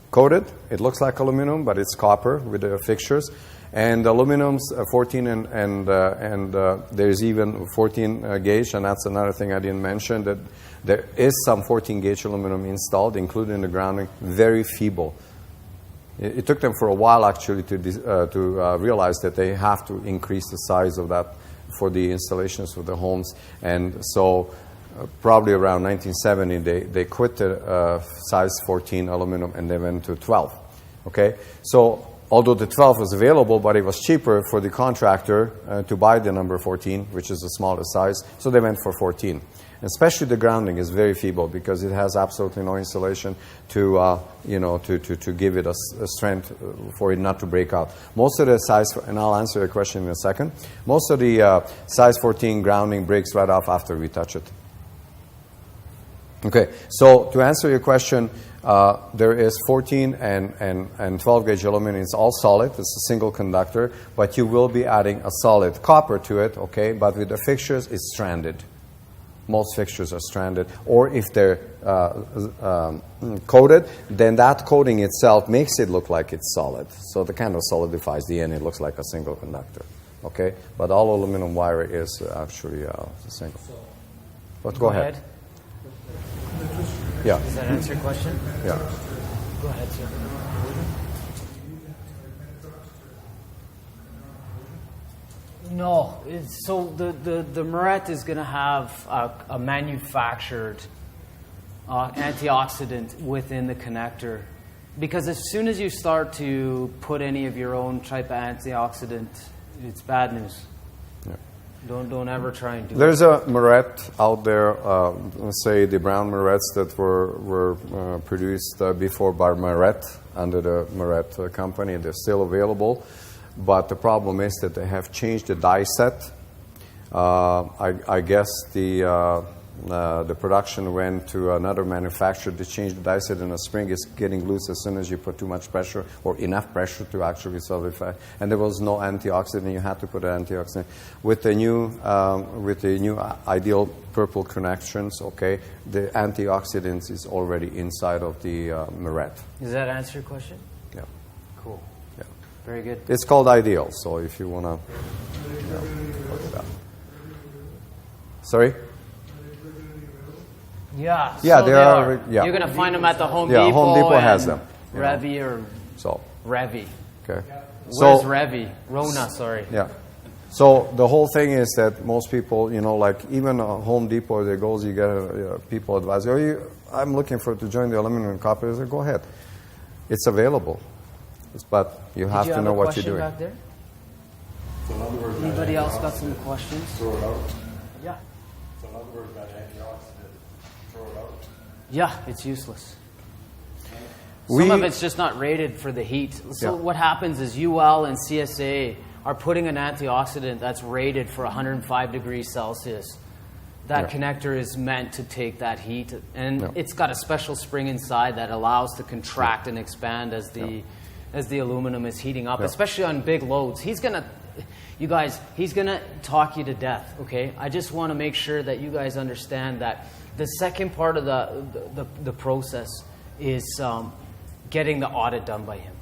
S2: coated. It looks like aluminum, but it's copper with the fixtures. And aluminum's 14 and there's even 14 gauge, and that's another thing I didn't mention, that there is some 14 gauge aluminum installed, including the grounding, very feeble. It took them for a while actually to realize that they have to increase the size of that for the installations for the homes, and so probably around 1970, they quit the size 14 aluminum and they went to 12. Okay, so although the 12 was available, but it was cheaper for the contractor to buy the number 14, which is the smallest size, so they went for 14. Especially the grounding is very feeble because it has absolutely no insulation to give it a strength for it not to break out. Most of the size, and I'll answer your question in a second, most of the size 14 grounding breaks right off after we touch it. Okay, so to answer your question, there is 14 and 12 gauge aluminum. It's all solid. It's a single conductor, but you will be adding a solid copper to it, okay? But with the fixtures, it's stranded. Most fixtures are stranded, or if they're coated, then that coating itself makes it look like it's solid. So it kind of solidifies the end. It looks like a single conductor, okay? But all aluminum wire is actually single. But go ahead. Yeah.
S1: Does that answer your question?
S2: Yeah.
S1: Go ahead, sir. No, so the Moret is going to have a manufactured antioxidant within the connector, because as soon as you start to put any of your own type of antioxidant, it's bad news.
S2: Yeah.
S1: Don't ever try and do
S2: There's a Moret out there, let's say the brown Morets that were produced before by Moret under the Moret company. They're still available. But the problem is that they have changed the die set. I guess the production went to another manufacturer to change the die set, and the spring is getting loose as soon as you put too much pressure or enough pressure to actually solidify. And there was no antioxidant. You had to put an antioxidant. With the new ideal purple connections, okay, the antioxidants is already inside of the Moret.
S1: Does that answer your question?
S2: Yeah.
S1: Cool.
S2: Yeah.
S1: Very good.
S2: It's called Ideal, so if you want to look it up. Sorry?
S1: Yeah.
S2: Yeah,
S1: so
S2: they are. Yeah.
S1: You're going to find them at the Home
S2: Yeah,
S1: Depot.
S2: Home Depot
S1: and
S2: has them, you know.
S1: Revy or
S2: So,
S1: Revy.
S2: okay.
S1: Where's
S2: So,
S1: Revy? Rona, sorry.
S2: yeah. So the whole thing is that most people, like even Home Depot, there goes, you get people advise, I'm looking to join the aluminum and copper. I say, go ahead. It's available. But you have to know what you're doing.
S1: Back there?
S4: So in other words,
S1: Anybody else got some questions?
S4: throw it out.
S1: Yeah.
S4: So in other words, that antioxidant, throw it out.
S1: Yeah, it's useless.
S2: We-
S1: Some of it's just not rated for the heat. So
S2: Yeah.
S1: what happens is UL and CSA are putting an antioxidant that's rated for 105 degrees Celsius. That
S2: Yeah.
S1: connector is meant to take that heat, and
S2: Yeah.
S1: it's got a special spring inside that allows to contract and expand as the aluminum is heating up,
S2: Yeah.
S1: especially on big loads. He's gonna talk you to death. Okay, I just want to make sure that you guys understand that the second part of the process is getting the audit done by him,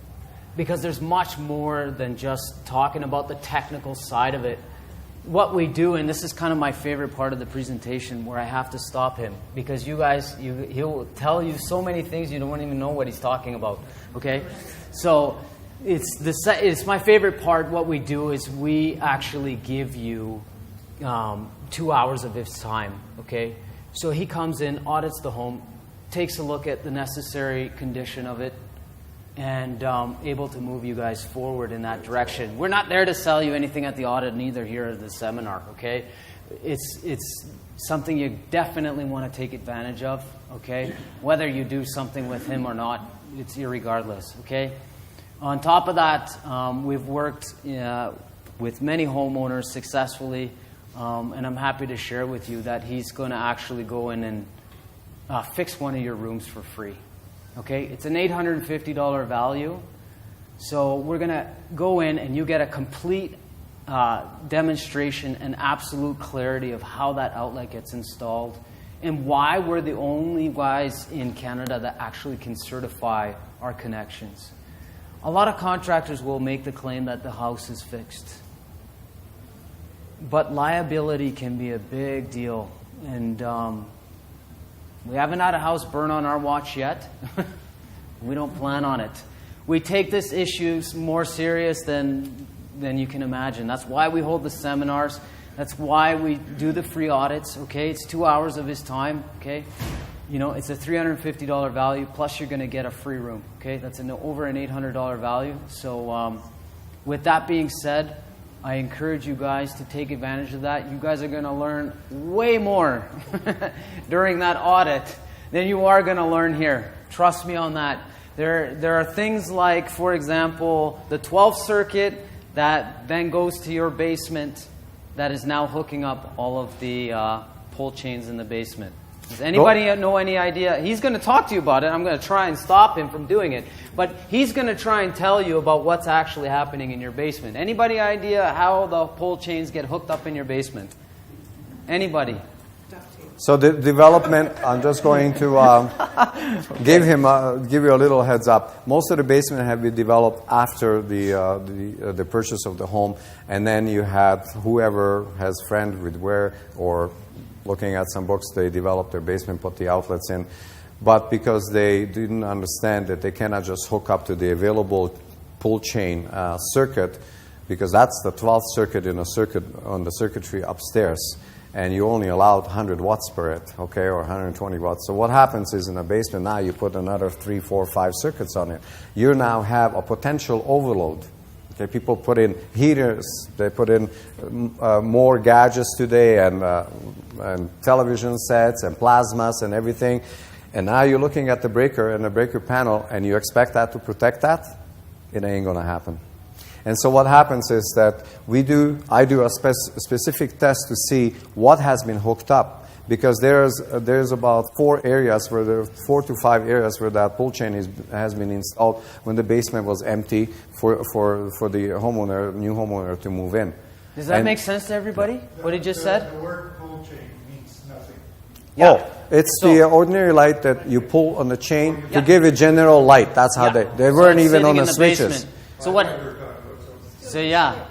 S1: because there's much more than just talking about the technical side of it. What we do, and this is kind of my favorite part of the presentation, where I have to stop him, because you guys, he'll tell you so many things you don't even know what he's talking about. Okay, so it's my favorite part. What we do is we actually give you 2 hours of his time. Okay, so he comes in, audits the home, takes a look at the necessary condition of it, and able to move you guys forward in that direction. We're not there to sell you anything at the audit, neither here at the seminar, okay? It's something you definitely want to take advantage of, okay? Whether you do something with him or not, it's irregardless, okay? On top of that, we've worked with many homeowners successfully, and I'm happy to share with you that he's going to actually go in and fix one of your rooms for free. Okay, it's an $850 value. So we're going to go in and you get a complete demonstration and absolute clarity of how that outlet gets installed and why we're the only guys in Canada that actually can certify our connections. A lot of contractors will make the claim that the house is fixed. But liability can be a big deal. And we haven't had a house burn on our watch yet. We don't plan on it. We take this issue more serious than you can imagine. That's why we hold the seminars. That's why we do the free audits, okay? It's 2 hours of his time, okay? You know, it's a $350 value, plus you're going to get a free room, okay? That's over an $800 value. So with that being said, I encourage you guys to take advantage of that. You guys are going to learn way more during that audit than you are going to learn here. Trust me on that. There are things like, for example, the 12th circuit that then goes to your basement that is now hooking up all of the pull chains in the basement. Does anybody know any idea? He's going to talk to you about it. I'm going to try and stop him from doing it. But he's going to try and tell you about what's actually happening in your basement. Anybody idea how the pull chains get hooked up in your basement? Anybody?
S2: So the development, I'm just going to give you a little heads up. Most of the basement have been developed after the purchase of the home, and then you had whoever has friend with where or looking at some books, they developed their basement, put the outlets in. But because they didn't understand that they cannot just hook up to the available pull chain circuit, because that's the 12th circuit in a circuit on the circuitry upstairs, and you only allowed 100 watts per it, okay, or 120 watts. So what happens is in a basement now you put another 3, 4, 5 circuits on it. You now have a potential overload. Okay, people put in heaters, they put in more gadgets today, and television sets and plasmas and everything. And now you're looking at the breaker and the breaker panel, and you expect that to protect that? It ain't going to happen. And so what happens is that I do a specific test to see what has been hooked up, because there's about 4 to 5 areas where that pull chain has been installed when the basement was empty for the new homeowner to move in.
S1: Does that make sense to everybody? What he just said?
S3: The word pull chain means nothing.
S1: Yeah.
S2: Oh, it's the ordinary light that you pull on the chain to give it general light. That's how they weren't
S1: it's
S2: even on
S1: sitting
S2: the
S1: in
S2: switches.
S1: basement. So what? So yeah.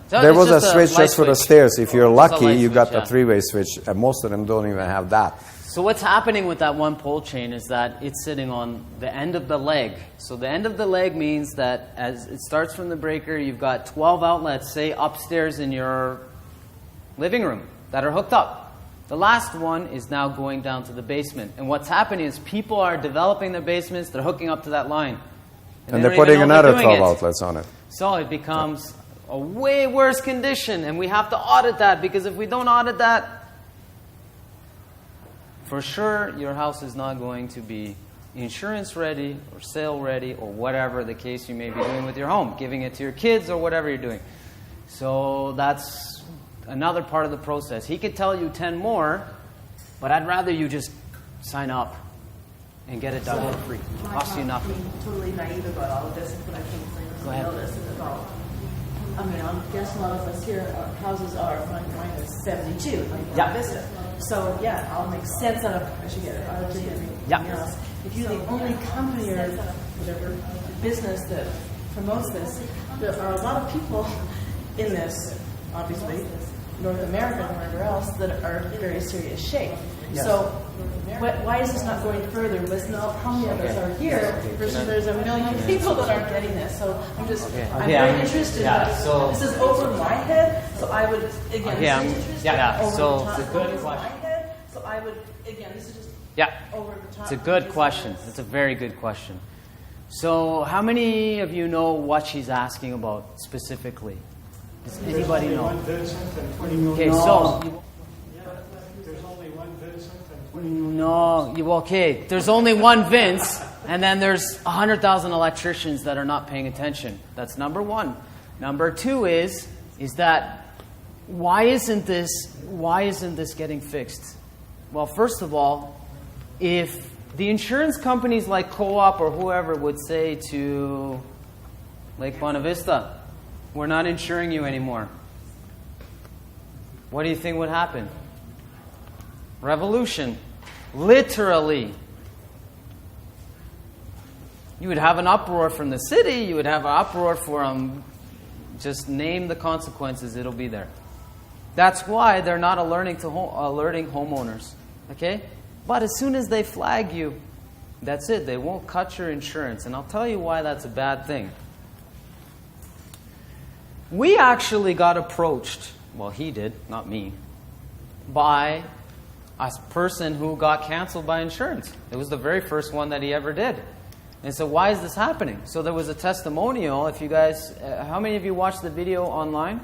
S1: So
S2: There
S1: it's
S2: was a
S1: just
S2: switch
S1: light
S2: just for the
S1: switch.
S2: stairs. If you're
S1: It's a
S2: lucky,
S1: light
S2: you
S1: switch,
S2: got the
S1: yeah.
S2: 3-way switch, and most of them don't even have that.
S1: So what's happening with that one pull chain is that it's sitting on the end of the leg. So the end of the leg means that as it starts from the breaker, you've got 12 outlets, say upstairs in your living room, that are hooked up. The last one is now going down to the basement. And what's happening is people are developing their basements, they're hooking up to that line.
S2: And
S1: they
S2: they're
S1: don't
S2: putting
S1: even know they're
S2: another
S1: doing
S2: 12
S1: it.
S2: outlets on it.
S1: So it becomes a way worse condition, and we have to audit that, because if we don't audit that, for sure your house is not going to be insurance ready or sale ready or whatever the case you may be doing with your home, giving it to your kids or whatever you're doing. So that's another part of the process. He could tell you 10 more, but I'd rather you just sign up and get it done for free. It costs you nothing.
S7: Being totally naive about all of this, but I think
S1: Go ahead.
S7: this is about. I mean, I guess a lot of us here, our houses are, mine is 72, like
S1: Yeah.
S7: Vista. So yeah, it all makes sense out of, I should get it, out of and everything
S1: Yeah.
S7: else. If you're the only company or whatever business that promotes this, there are a lot of people in this, obviously, North America and wherever else, that are in very serious shape.
S1: Yes.
S7: So why is this not going further? Let's know how many of us are here versus there's a million people that aren't getting this. So I'm just, I'm very interested.
S1: Yeah, so-
S7: this is over my head, so I would, again,
S1: Okay,
S7: this is interesting.
S1: yeah,
S7: over
S1: so
S7: the top,
S1: it's a good
S7: over my
S1: question.
S7: head, so I would, again, this is just
S1: Yeah.
S7: over the top.
S1: It's a good question. It's a very good question. So how many of you know what she's asking about specifically? Does anybody know?
S3: One Vincent and 20 million.
S1: Okay, so
S3: There's only one Vincent and 20 million.
S1: okay, there's only one Vince, and then there's 100,000 electricians that are not paying attention. That's number one. Number two is that why isn't this getting fixed? Well, first of all, if the insurance companies like Co-op or whoever would say to Lake Buena Vista, we're not insuring you anymore, what do you think would happen? Revolution. Literally. You would have an uproar from the city. You would have an uproar from, just name the consequences. It'll be there. That's why they're not alerting homeowners. Okay? But as soon as they flag you, that's it. They won't cut your insurance. And I'll tell you why that's a bad thing. We actually got approached well, he did, not me, by a person who got canceled by insurance. It was the very first one that he ever did. And so why is this happening? So there was a testimonial. If you guys, how many of you watched the video online?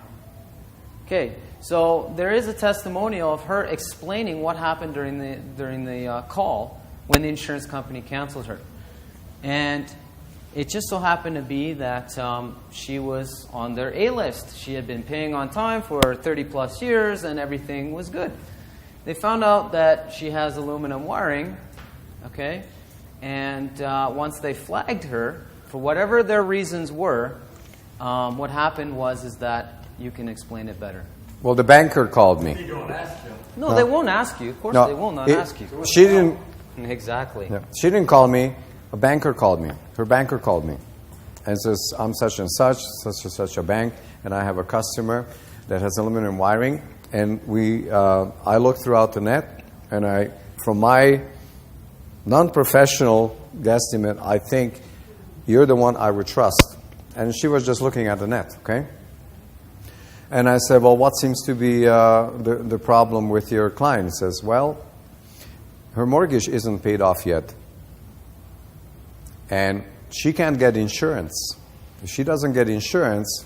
S1: Okay, so there is a testimonial of her explaining what happened during the call when the insurance company canceled her. And it just so happened to be that she was on their A list. She had been paying on time for 30 plus years and everything was good. They found out that she has aluminum wiring, okay? And once they flagged her, for whatever their reasons were, what happened is that you can explain it better.
S2: Well, the banker called me.
S4: They don't ask them.
S1: No, they won't ask you. Of course they will not ask you.
S2: She didn't.
S1: Exactly.
S2: Yeah, she didn't call me. A banker called me. Her banker called me and says, I'm such and such a bank, and I have a customer that has aluminum wiring. And I looked throughout the net, and from my non-professional guesstimate, I think you're the one I would trust. And she was just looking at the net, okay? And I said, well, what seems to be the problem with your client? He says, well, her mortgage isn't paid off yet. And she can't get insurance. If she doesn't get insurance,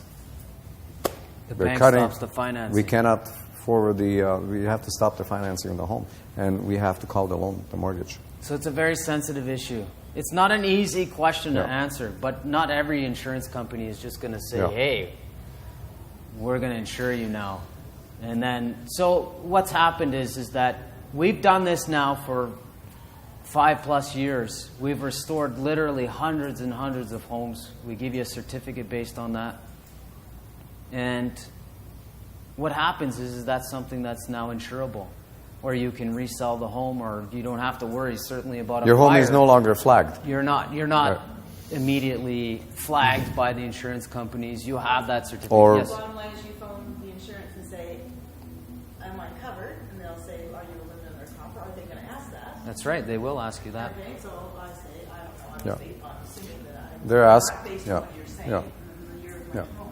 S1: the bank stops the financing.
S2: We cannot forward we have to stop the financing of the home. And we have to call the mortgage.
S1: So it's a very sensitive issue. It's not an easy question to answer, but not every insurance company is just going to say, hey, we're going to insure you now. And then, so what's happened is that we've done this now for 5+ years. We've restored literally hundreds and hundreds of homes. We give you a certificate based on that. And what happens is that's something that's now insurable, or you can resell the home, or you don't have to worry certainly about a fire.
S2: Your home is no longer flagged.
S1: You're not right. Immediately flagged by the insurance companies. You have that certificate.
S7: The
S1: yes.
S7: bottom line is you phone the insurance and say, am I covered? And they'll say, are you aluminum or copper? Are they going to ask that?
S1: That's right. They will ask you that.
S7: Okay, so I say, I don't know. I'm assuming that
S2: They're asked.
S7: based on what you're saying. You're my home.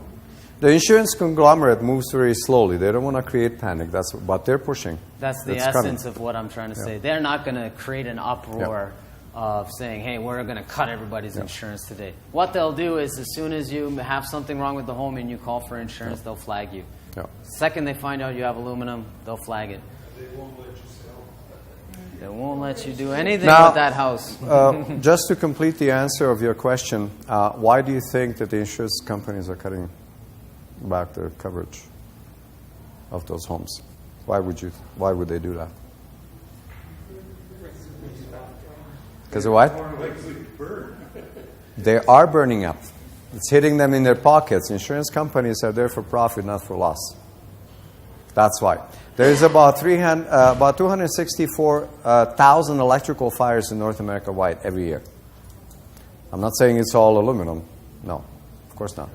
S2: The insurance conglomerate moves very slowly. They don't want to create panic. That's what they're pushing.
S1: That's the essence of what I'm trying to say. They're not going to create an uproar of saying, hey, we're going to cut everybody's insurance today. What they'll do is as soon as you have something wrong with the home and you call for insurance, they'll flag you. Second they find out you have aluminum, they'll flag it.
S6: They won't let you sell.
S1: They won't let you do anything with that house.
S2: Just to complete the answer of your question, why do you think that the insurance companies are cutting back their coverage of those homes? Why would they do that? Because of what? They are burning up. It's hitting them in their pockets. Insurance companies are there for profit, not for loss. That's why. There is about 264,000 electrical fires in North America wide every year. I'm not saying it's all aluminum. No, of course not.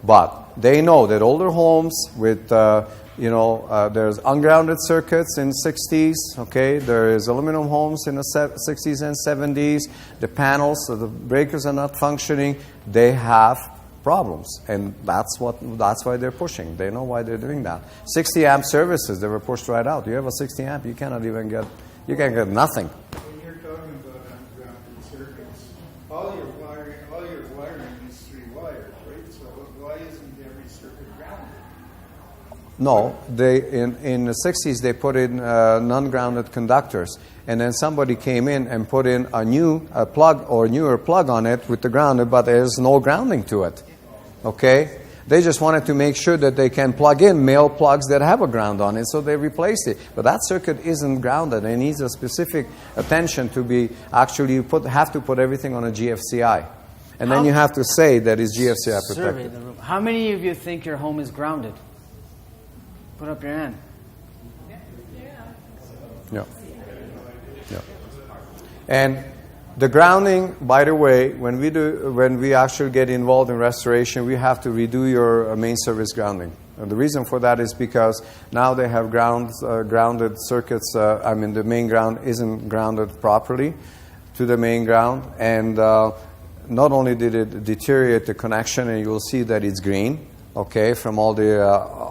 S2: But they know that older homes with, there's ungrounded circuits in 60s, okay? There is aluminum homes in the 60s and 70s. The panels, so the breakers are not functioning. They have problems, and that's why they're pushing. They know why they're doing that. 60 amp services, they were pushed right out. You have a 60 amp, you can't get nothing.
S3: When you're talking about ungrounded circuits, all your wiring is 3 wires, right? So why isn't every circuit grounded?
S2: No, in the 60s they put in non-grounded conductors, and then somebody came in and put in a plug or newer plug on it with the grounded, but there's no grounding to it. Okay? They just wanted to make sure that they can plug in male plugs that have a ground on it, so they replaced it. But that circuit isn't grounded. It needs a specific attention to be actually have to put everything on a GFCI. And then you have to say that it's GFCI protected.
S1: Survey the room. How many of you think your home is grounded? Put up your hand.
S2: Yeah. And the grounding, by the way, when we actually get involved in restoration, we have to redo your main service grounding. And the reason for that is because now they have grounded circuits. The main ground isn't grounded properly to the main ground, and not only did it deteriorate the connection, and you will see that it's green. okay, from all the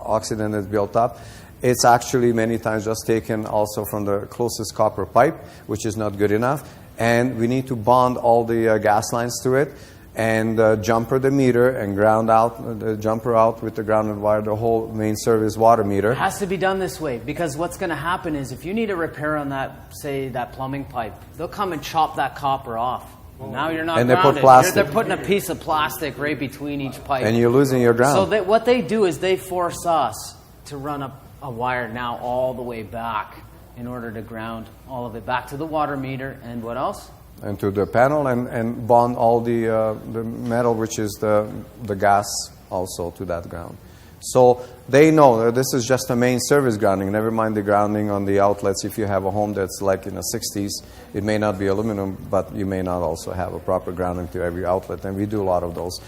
S2: oxidant that's built up. It's actually many times just taken also from the closest copper pipe, which is not good enough. And we need to bond all the gas lines to it and jumper the meter and ground out the jumper out with the grounded wire, the whole main service water meter.
S1: It has to be done this way because what's going to happen is if you need a repair on that, say, that plumbing pipe, they'll come and chop that copper off. Now you're not
S2: And they put
S1: grounded.
S2: plastic.
S1: They're putting a piece of plastic right between each pipe.
S2: And you're losing your ground.
S1: So what they do is they force us to run a wire now all the way back in order to ground all of it back to the water meter. And what else?
S2: And to the panel and bond all the metal, which is the gas, also to that ground. So they know that this is just a main service grounding. Never mind the grounding on the outlets. If you have a home that's like in the 60s, it may not be aluminum, but you may not also have a proper grounding to every outlet. And we do a lot of those,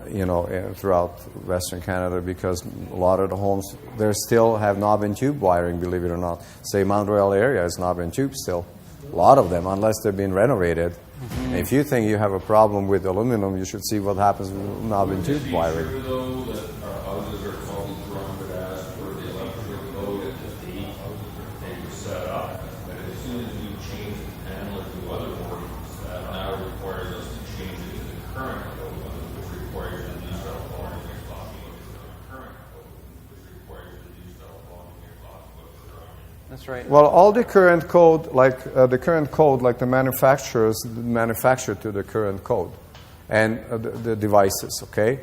S2: throughout Western Canada because a lot of the homes, they still have knob and tube wiring, believe it or not. Say Mount Royal area is knob and tube still. A lot of them, unless they've been renovated. Mm-hmm. If you think you have a problem with aluminum, you should see what happens with knob and tube wiring.
S8: Is it true, though, that our houses are called grounded as for the electrical code at the date they were set up? But as soon as you change the panel or do other workings, that now requires us to change it to the current code, which requires the new cell phone and you're talking about the current code, which requires the new cell phone and you're talking about the
S1: That's right.
S2: Well, all the current code, like the manufacturers manufacture to the current code and the devices, okay?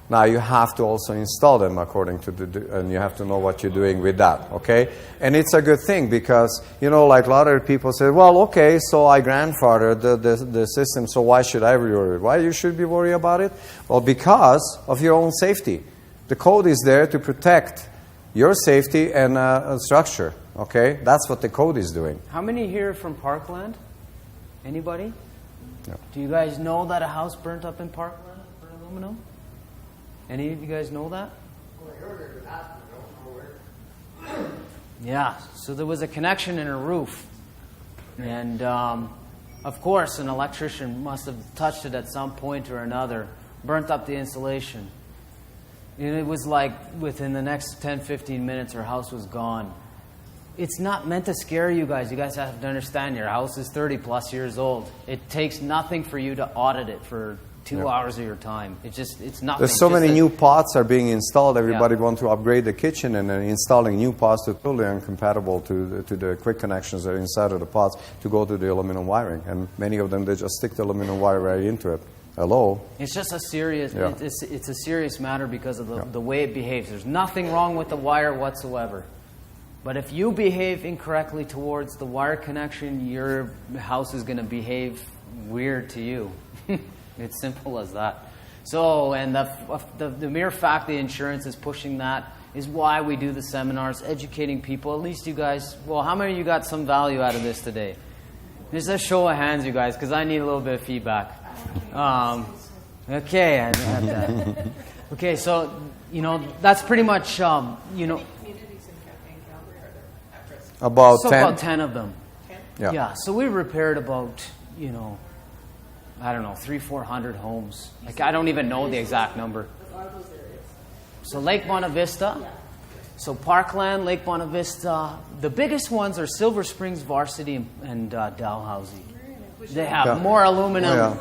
S2: Now you have to also install them according to and you have to know what you're doing with that, okay? And it's a good thing because, like a lot of people say, well, okay, so I grandfathered the system, so why should I worry? Why you should be worried about it? Well, because of your own safety. The code is there to protect your safety and structure. Okay, that's what the code is doing.
S1: How many here are from Parkland? Anybody?
S2: No.
S1: Do you guys know that a house burnt up in Parkland for aluminum? Any of you guys know that? Yeah, so there was a connection in a roof. And, of course, an electrician must have touched it at some point or another, burnt up the insulation. And it was like within the next 10, 15 minutes, her house was gone. It's not meant to scare you guys. You guys have to understand your house is 30 plus years old. It takes nothing for you to audit it for 2 hours of your time. It's nothing.
S2: There's so many new pots are being installed. Everybody wants to upgrade the kitchen and installing new pots that are totally incompatible to the quick connections that are inside of the pots to go to the aluminum wiring. And many of them, they just stick the aluminum wire right into it. Hello?
S1: It's just a serious, it's a serious matter because of the way it behaves. There's nothing wrong with the wire whatsoever. But if you behave incorrectly towards the wire connection, your house is going to behave weird to you. It's simple as that. So, and the mere fact the insurance is pushing that is why we do the seminars, educating people. At least you guys, well, how many of you got some value out of this today? Just a show of hands, you guys, because I need a little bit of feedback. Okay. Okay, so, that's pretty much,
S2: About 10?
S1: About 10 of them.
S7: 10?
S1: Yeah, so we repaired about, 300-400 homes. Like, I don't even know the exact number. So Lake Buena Vista, so Parkland, Lake Buena Vista. The biggest ones are Silver Springs, Varsity, and Dalhousie. They have more aluminum.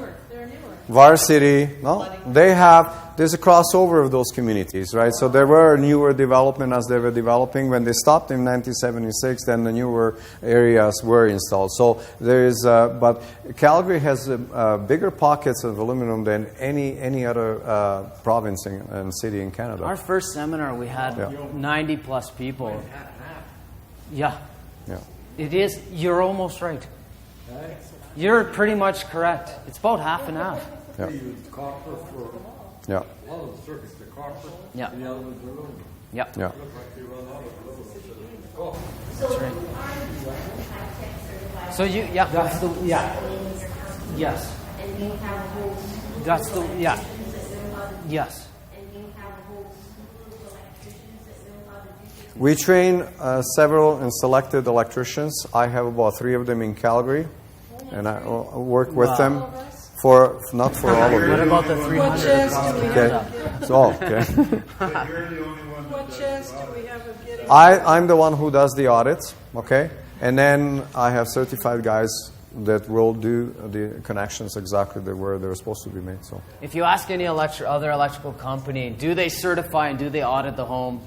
S2: Varsity, no, there's a crossover of those communities, right? So there were newer development as they were developing. When they stopped in 1976, then the newer areas were installed. So there is, but Calgary has bigger pockets of aluminum than any other province and city in Canada.
S1: Our first seminar, we had 90 plus people. Yeah. It is, you're almost right. You're pretty much correct. It's about half and half.
S2: Yeah.
S6: They use copper for
S2: Yeah.
S6: a lot of the circuits, the copper.
S1: Yeah.
S6: And the other ones are aluminum.
S1: Yeah.
S2: Yeah.
S6: Looks like they run out of aluminum instead of copper.
S1: That's right. So you, that's the, yes.
S9: And you have a whole
S1: That's the, yes.
S9: and you have a whole slew of electricians that know how to do this.
S2: We train several and selected electricians. I have about 3 of them in Calgary, and I work with them Not for all of
S1: What
S2: you.
S1: about the 300 across Canada?
S2: Okay. So, okay.
S3: But you're the only one that
S7: What
S3: does
S7: chance
S3: the
S7: do
S3: audit.
S7: we have of getting?
S2: I'm the one who does the audits, okay? And then I have certified guys that will do the connections exactly where they're supposed to be made. So
S1: If you ask any other electrical company, do they certify and do they audit the home?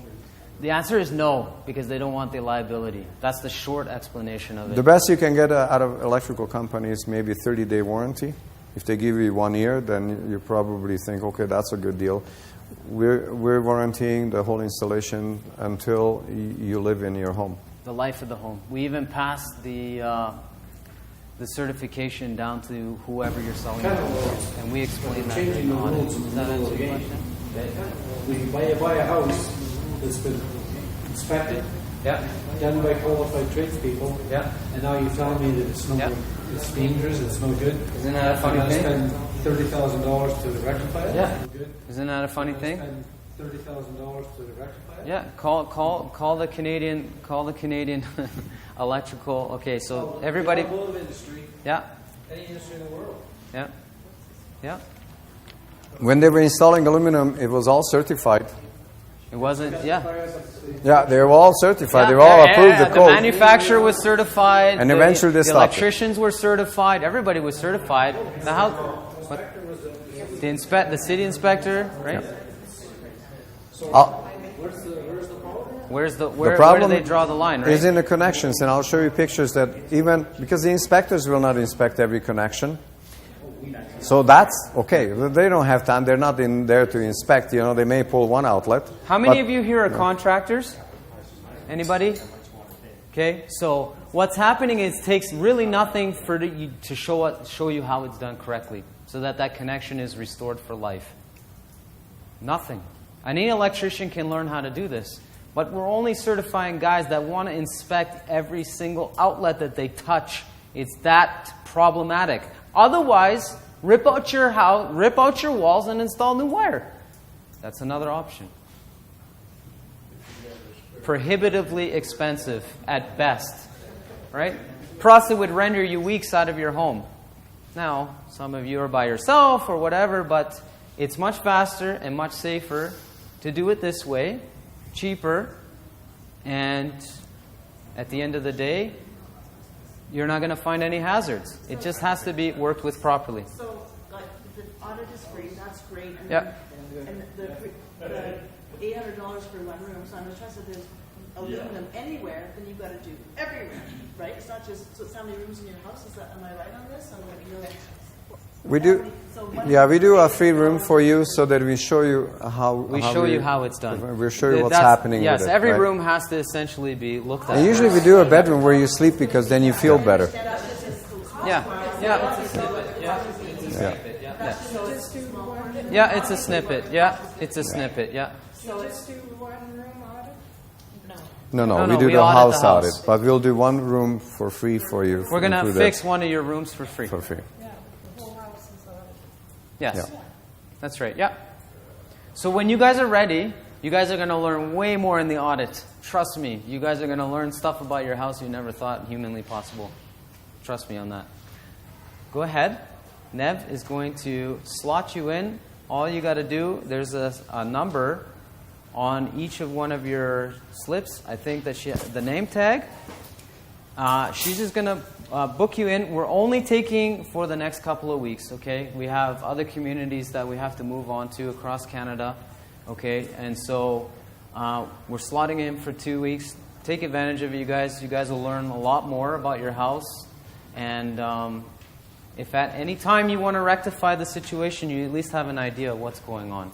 S1: The answer is no, because they don't want the liability. That's the short explanation of it.
S2: the best you can get out of electrical companies maybe 30-day warranty. If they give you 1 year, then you probably think, okay, that's a good deal. We're warranting the whole installation until you live in your home.
S1: The life of the home. We even passed the certification down to whoever you're selling it to, and we explain that in
S6: Changing
S1: the
S6: the
S1: audit.
S6: rules in
S1: Does
S6: the
S1: that
S6: middle
S1: answer
S6: of the
S1: your
S6: game.
S1: question?
S6: We buy a house that's been inspected, done by qualified tradespeople, and now you're telling me that it's it's dangerous, it's no good.
S1: Isn't that a funny
S6: I'm
S1: thing?
S6: going to spend $30,000 to rectify it?
S1: Yeah.
S6: No good.
S1: Isn't that a funny
S6: I'm
S1: thing?
S6: going to spend $30,000 to rectify it?
S1: Yeah, call the Canadian electrical. Okay, so everybody.
S6: Automotive industry,
S1: Yeah,
S6: any industry in the world.
S1: yeah.
S2: When they were installing aluminum, it was all certified.
S1: It wasn't. Yeah.
S2: Yeah, they were all certified.
S1: Yeah,
S2: they were all
S1: yeah,
S2: approved
S1: yeah,
S2: the code.
S1: The manufacturer was certified.
S2: And eventually they
S1: the
S2: stopped it.
S1: electricians were certified. Everybody was certified. The house. What? The city inspector, right? Where do they draw the line, right?
S2: is in the connections, and I'll show you pictures that even because the inspectors will not inspect every connection. So that's okay. They don't have time. They're not in there to inspect. You know, they may pull one outlet.
S1: How many of you here are contractors? Anybody? Okay, so what's happening is it takes really nothing for you to show you how it's done correctly, so that connection is restored for life. Nothing. Any electrician can learn how to do this, but we're only certifying guys that want to inspect every single outlet that they touch. It's that problematic. Otherwise, rip out your house, rip out your walls, and install new wire. That's another option. Prohibitively expensive at best, right? Plus, it would render you weeks out of your home. Now, some of you are by yourself or whatever, but it's much faster and much safer to do it this way, cheaper, and at the end of the day, you're not going to find any hazards. It just has to be worked with properly.
S7: So, like, the audit is free, that's great. And
S1: Yeah.
S7: And the $800 for one room, so I'm interested if there's aluminum anywhere, then you've got to do everywhere, right? It's not just, so it's how many rooms in your house, am I right on this?
S2: We do. Yeah, we do a free room for you so that we show you how.
S1: We show you how it's done.
S2: We'll show you what's happening
S1: Yes,
S2: with it.
S1: every
S2: right?
S1: room has to essentially be looked at.
S2: And usually we do a bedroom where you sleep because then you feel better.
S1: Yeah. It's a snippet. Yeah, it's a snippet. Yeah, it's a snippet. Yeah.
S7: So just do one room audit?
S2: No,
S1: No,
S2: we do
S1: we
S2: the
S1: audit
S2: house
S1: the house.
S2: audit, but we'll do one room for free for you.
S1: We're going to
S2: include
S1: fix
S2: that
S1: one of your rooms for free.
S2: for free.
S7: Yeah, the whole house is audited.
S1: Yes.
S2: Yeah.
S1: That's right. Yeah. So when you guys are ready, you guys are going to learn way more in the audit. Trust me. You guys are going to learn stuff about your house you never thought humanly possible. Trust me on that. Go ahead. Nev is going to slot you in. All you got to do, there's a number on each of one of your slips. I think that the name tag. She's just going to book you in. We're only taking for the next couple of weeks, okay? We have other communities that we have to move on to across Canada, okay? And so we're slotting in for 2 weeks. Take advantage of it, you guys. You guys will learn a lot more about your house. And if at any time you want to rectify the situation, you at least have an idea of what's going on.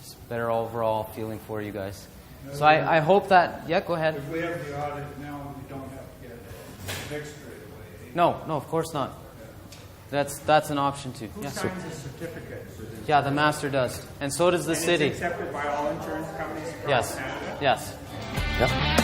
S1: It's a better overall feeling for you guys. So I hope that... Yeah, go ahead.
S3: If we have the audit now, we don't have to get it fixed straight away.
S1: No, of course not. That's an option too.
S10: Who
S1: Yeah.
S10: signs the certificate?
S1: Yeah, the master does. And so does the
S10: And
S1: city.
S10: it's accepted by all insurance companies across
S1: Yes.
S10: Canada?
S1: Yes.
S2: Yeah.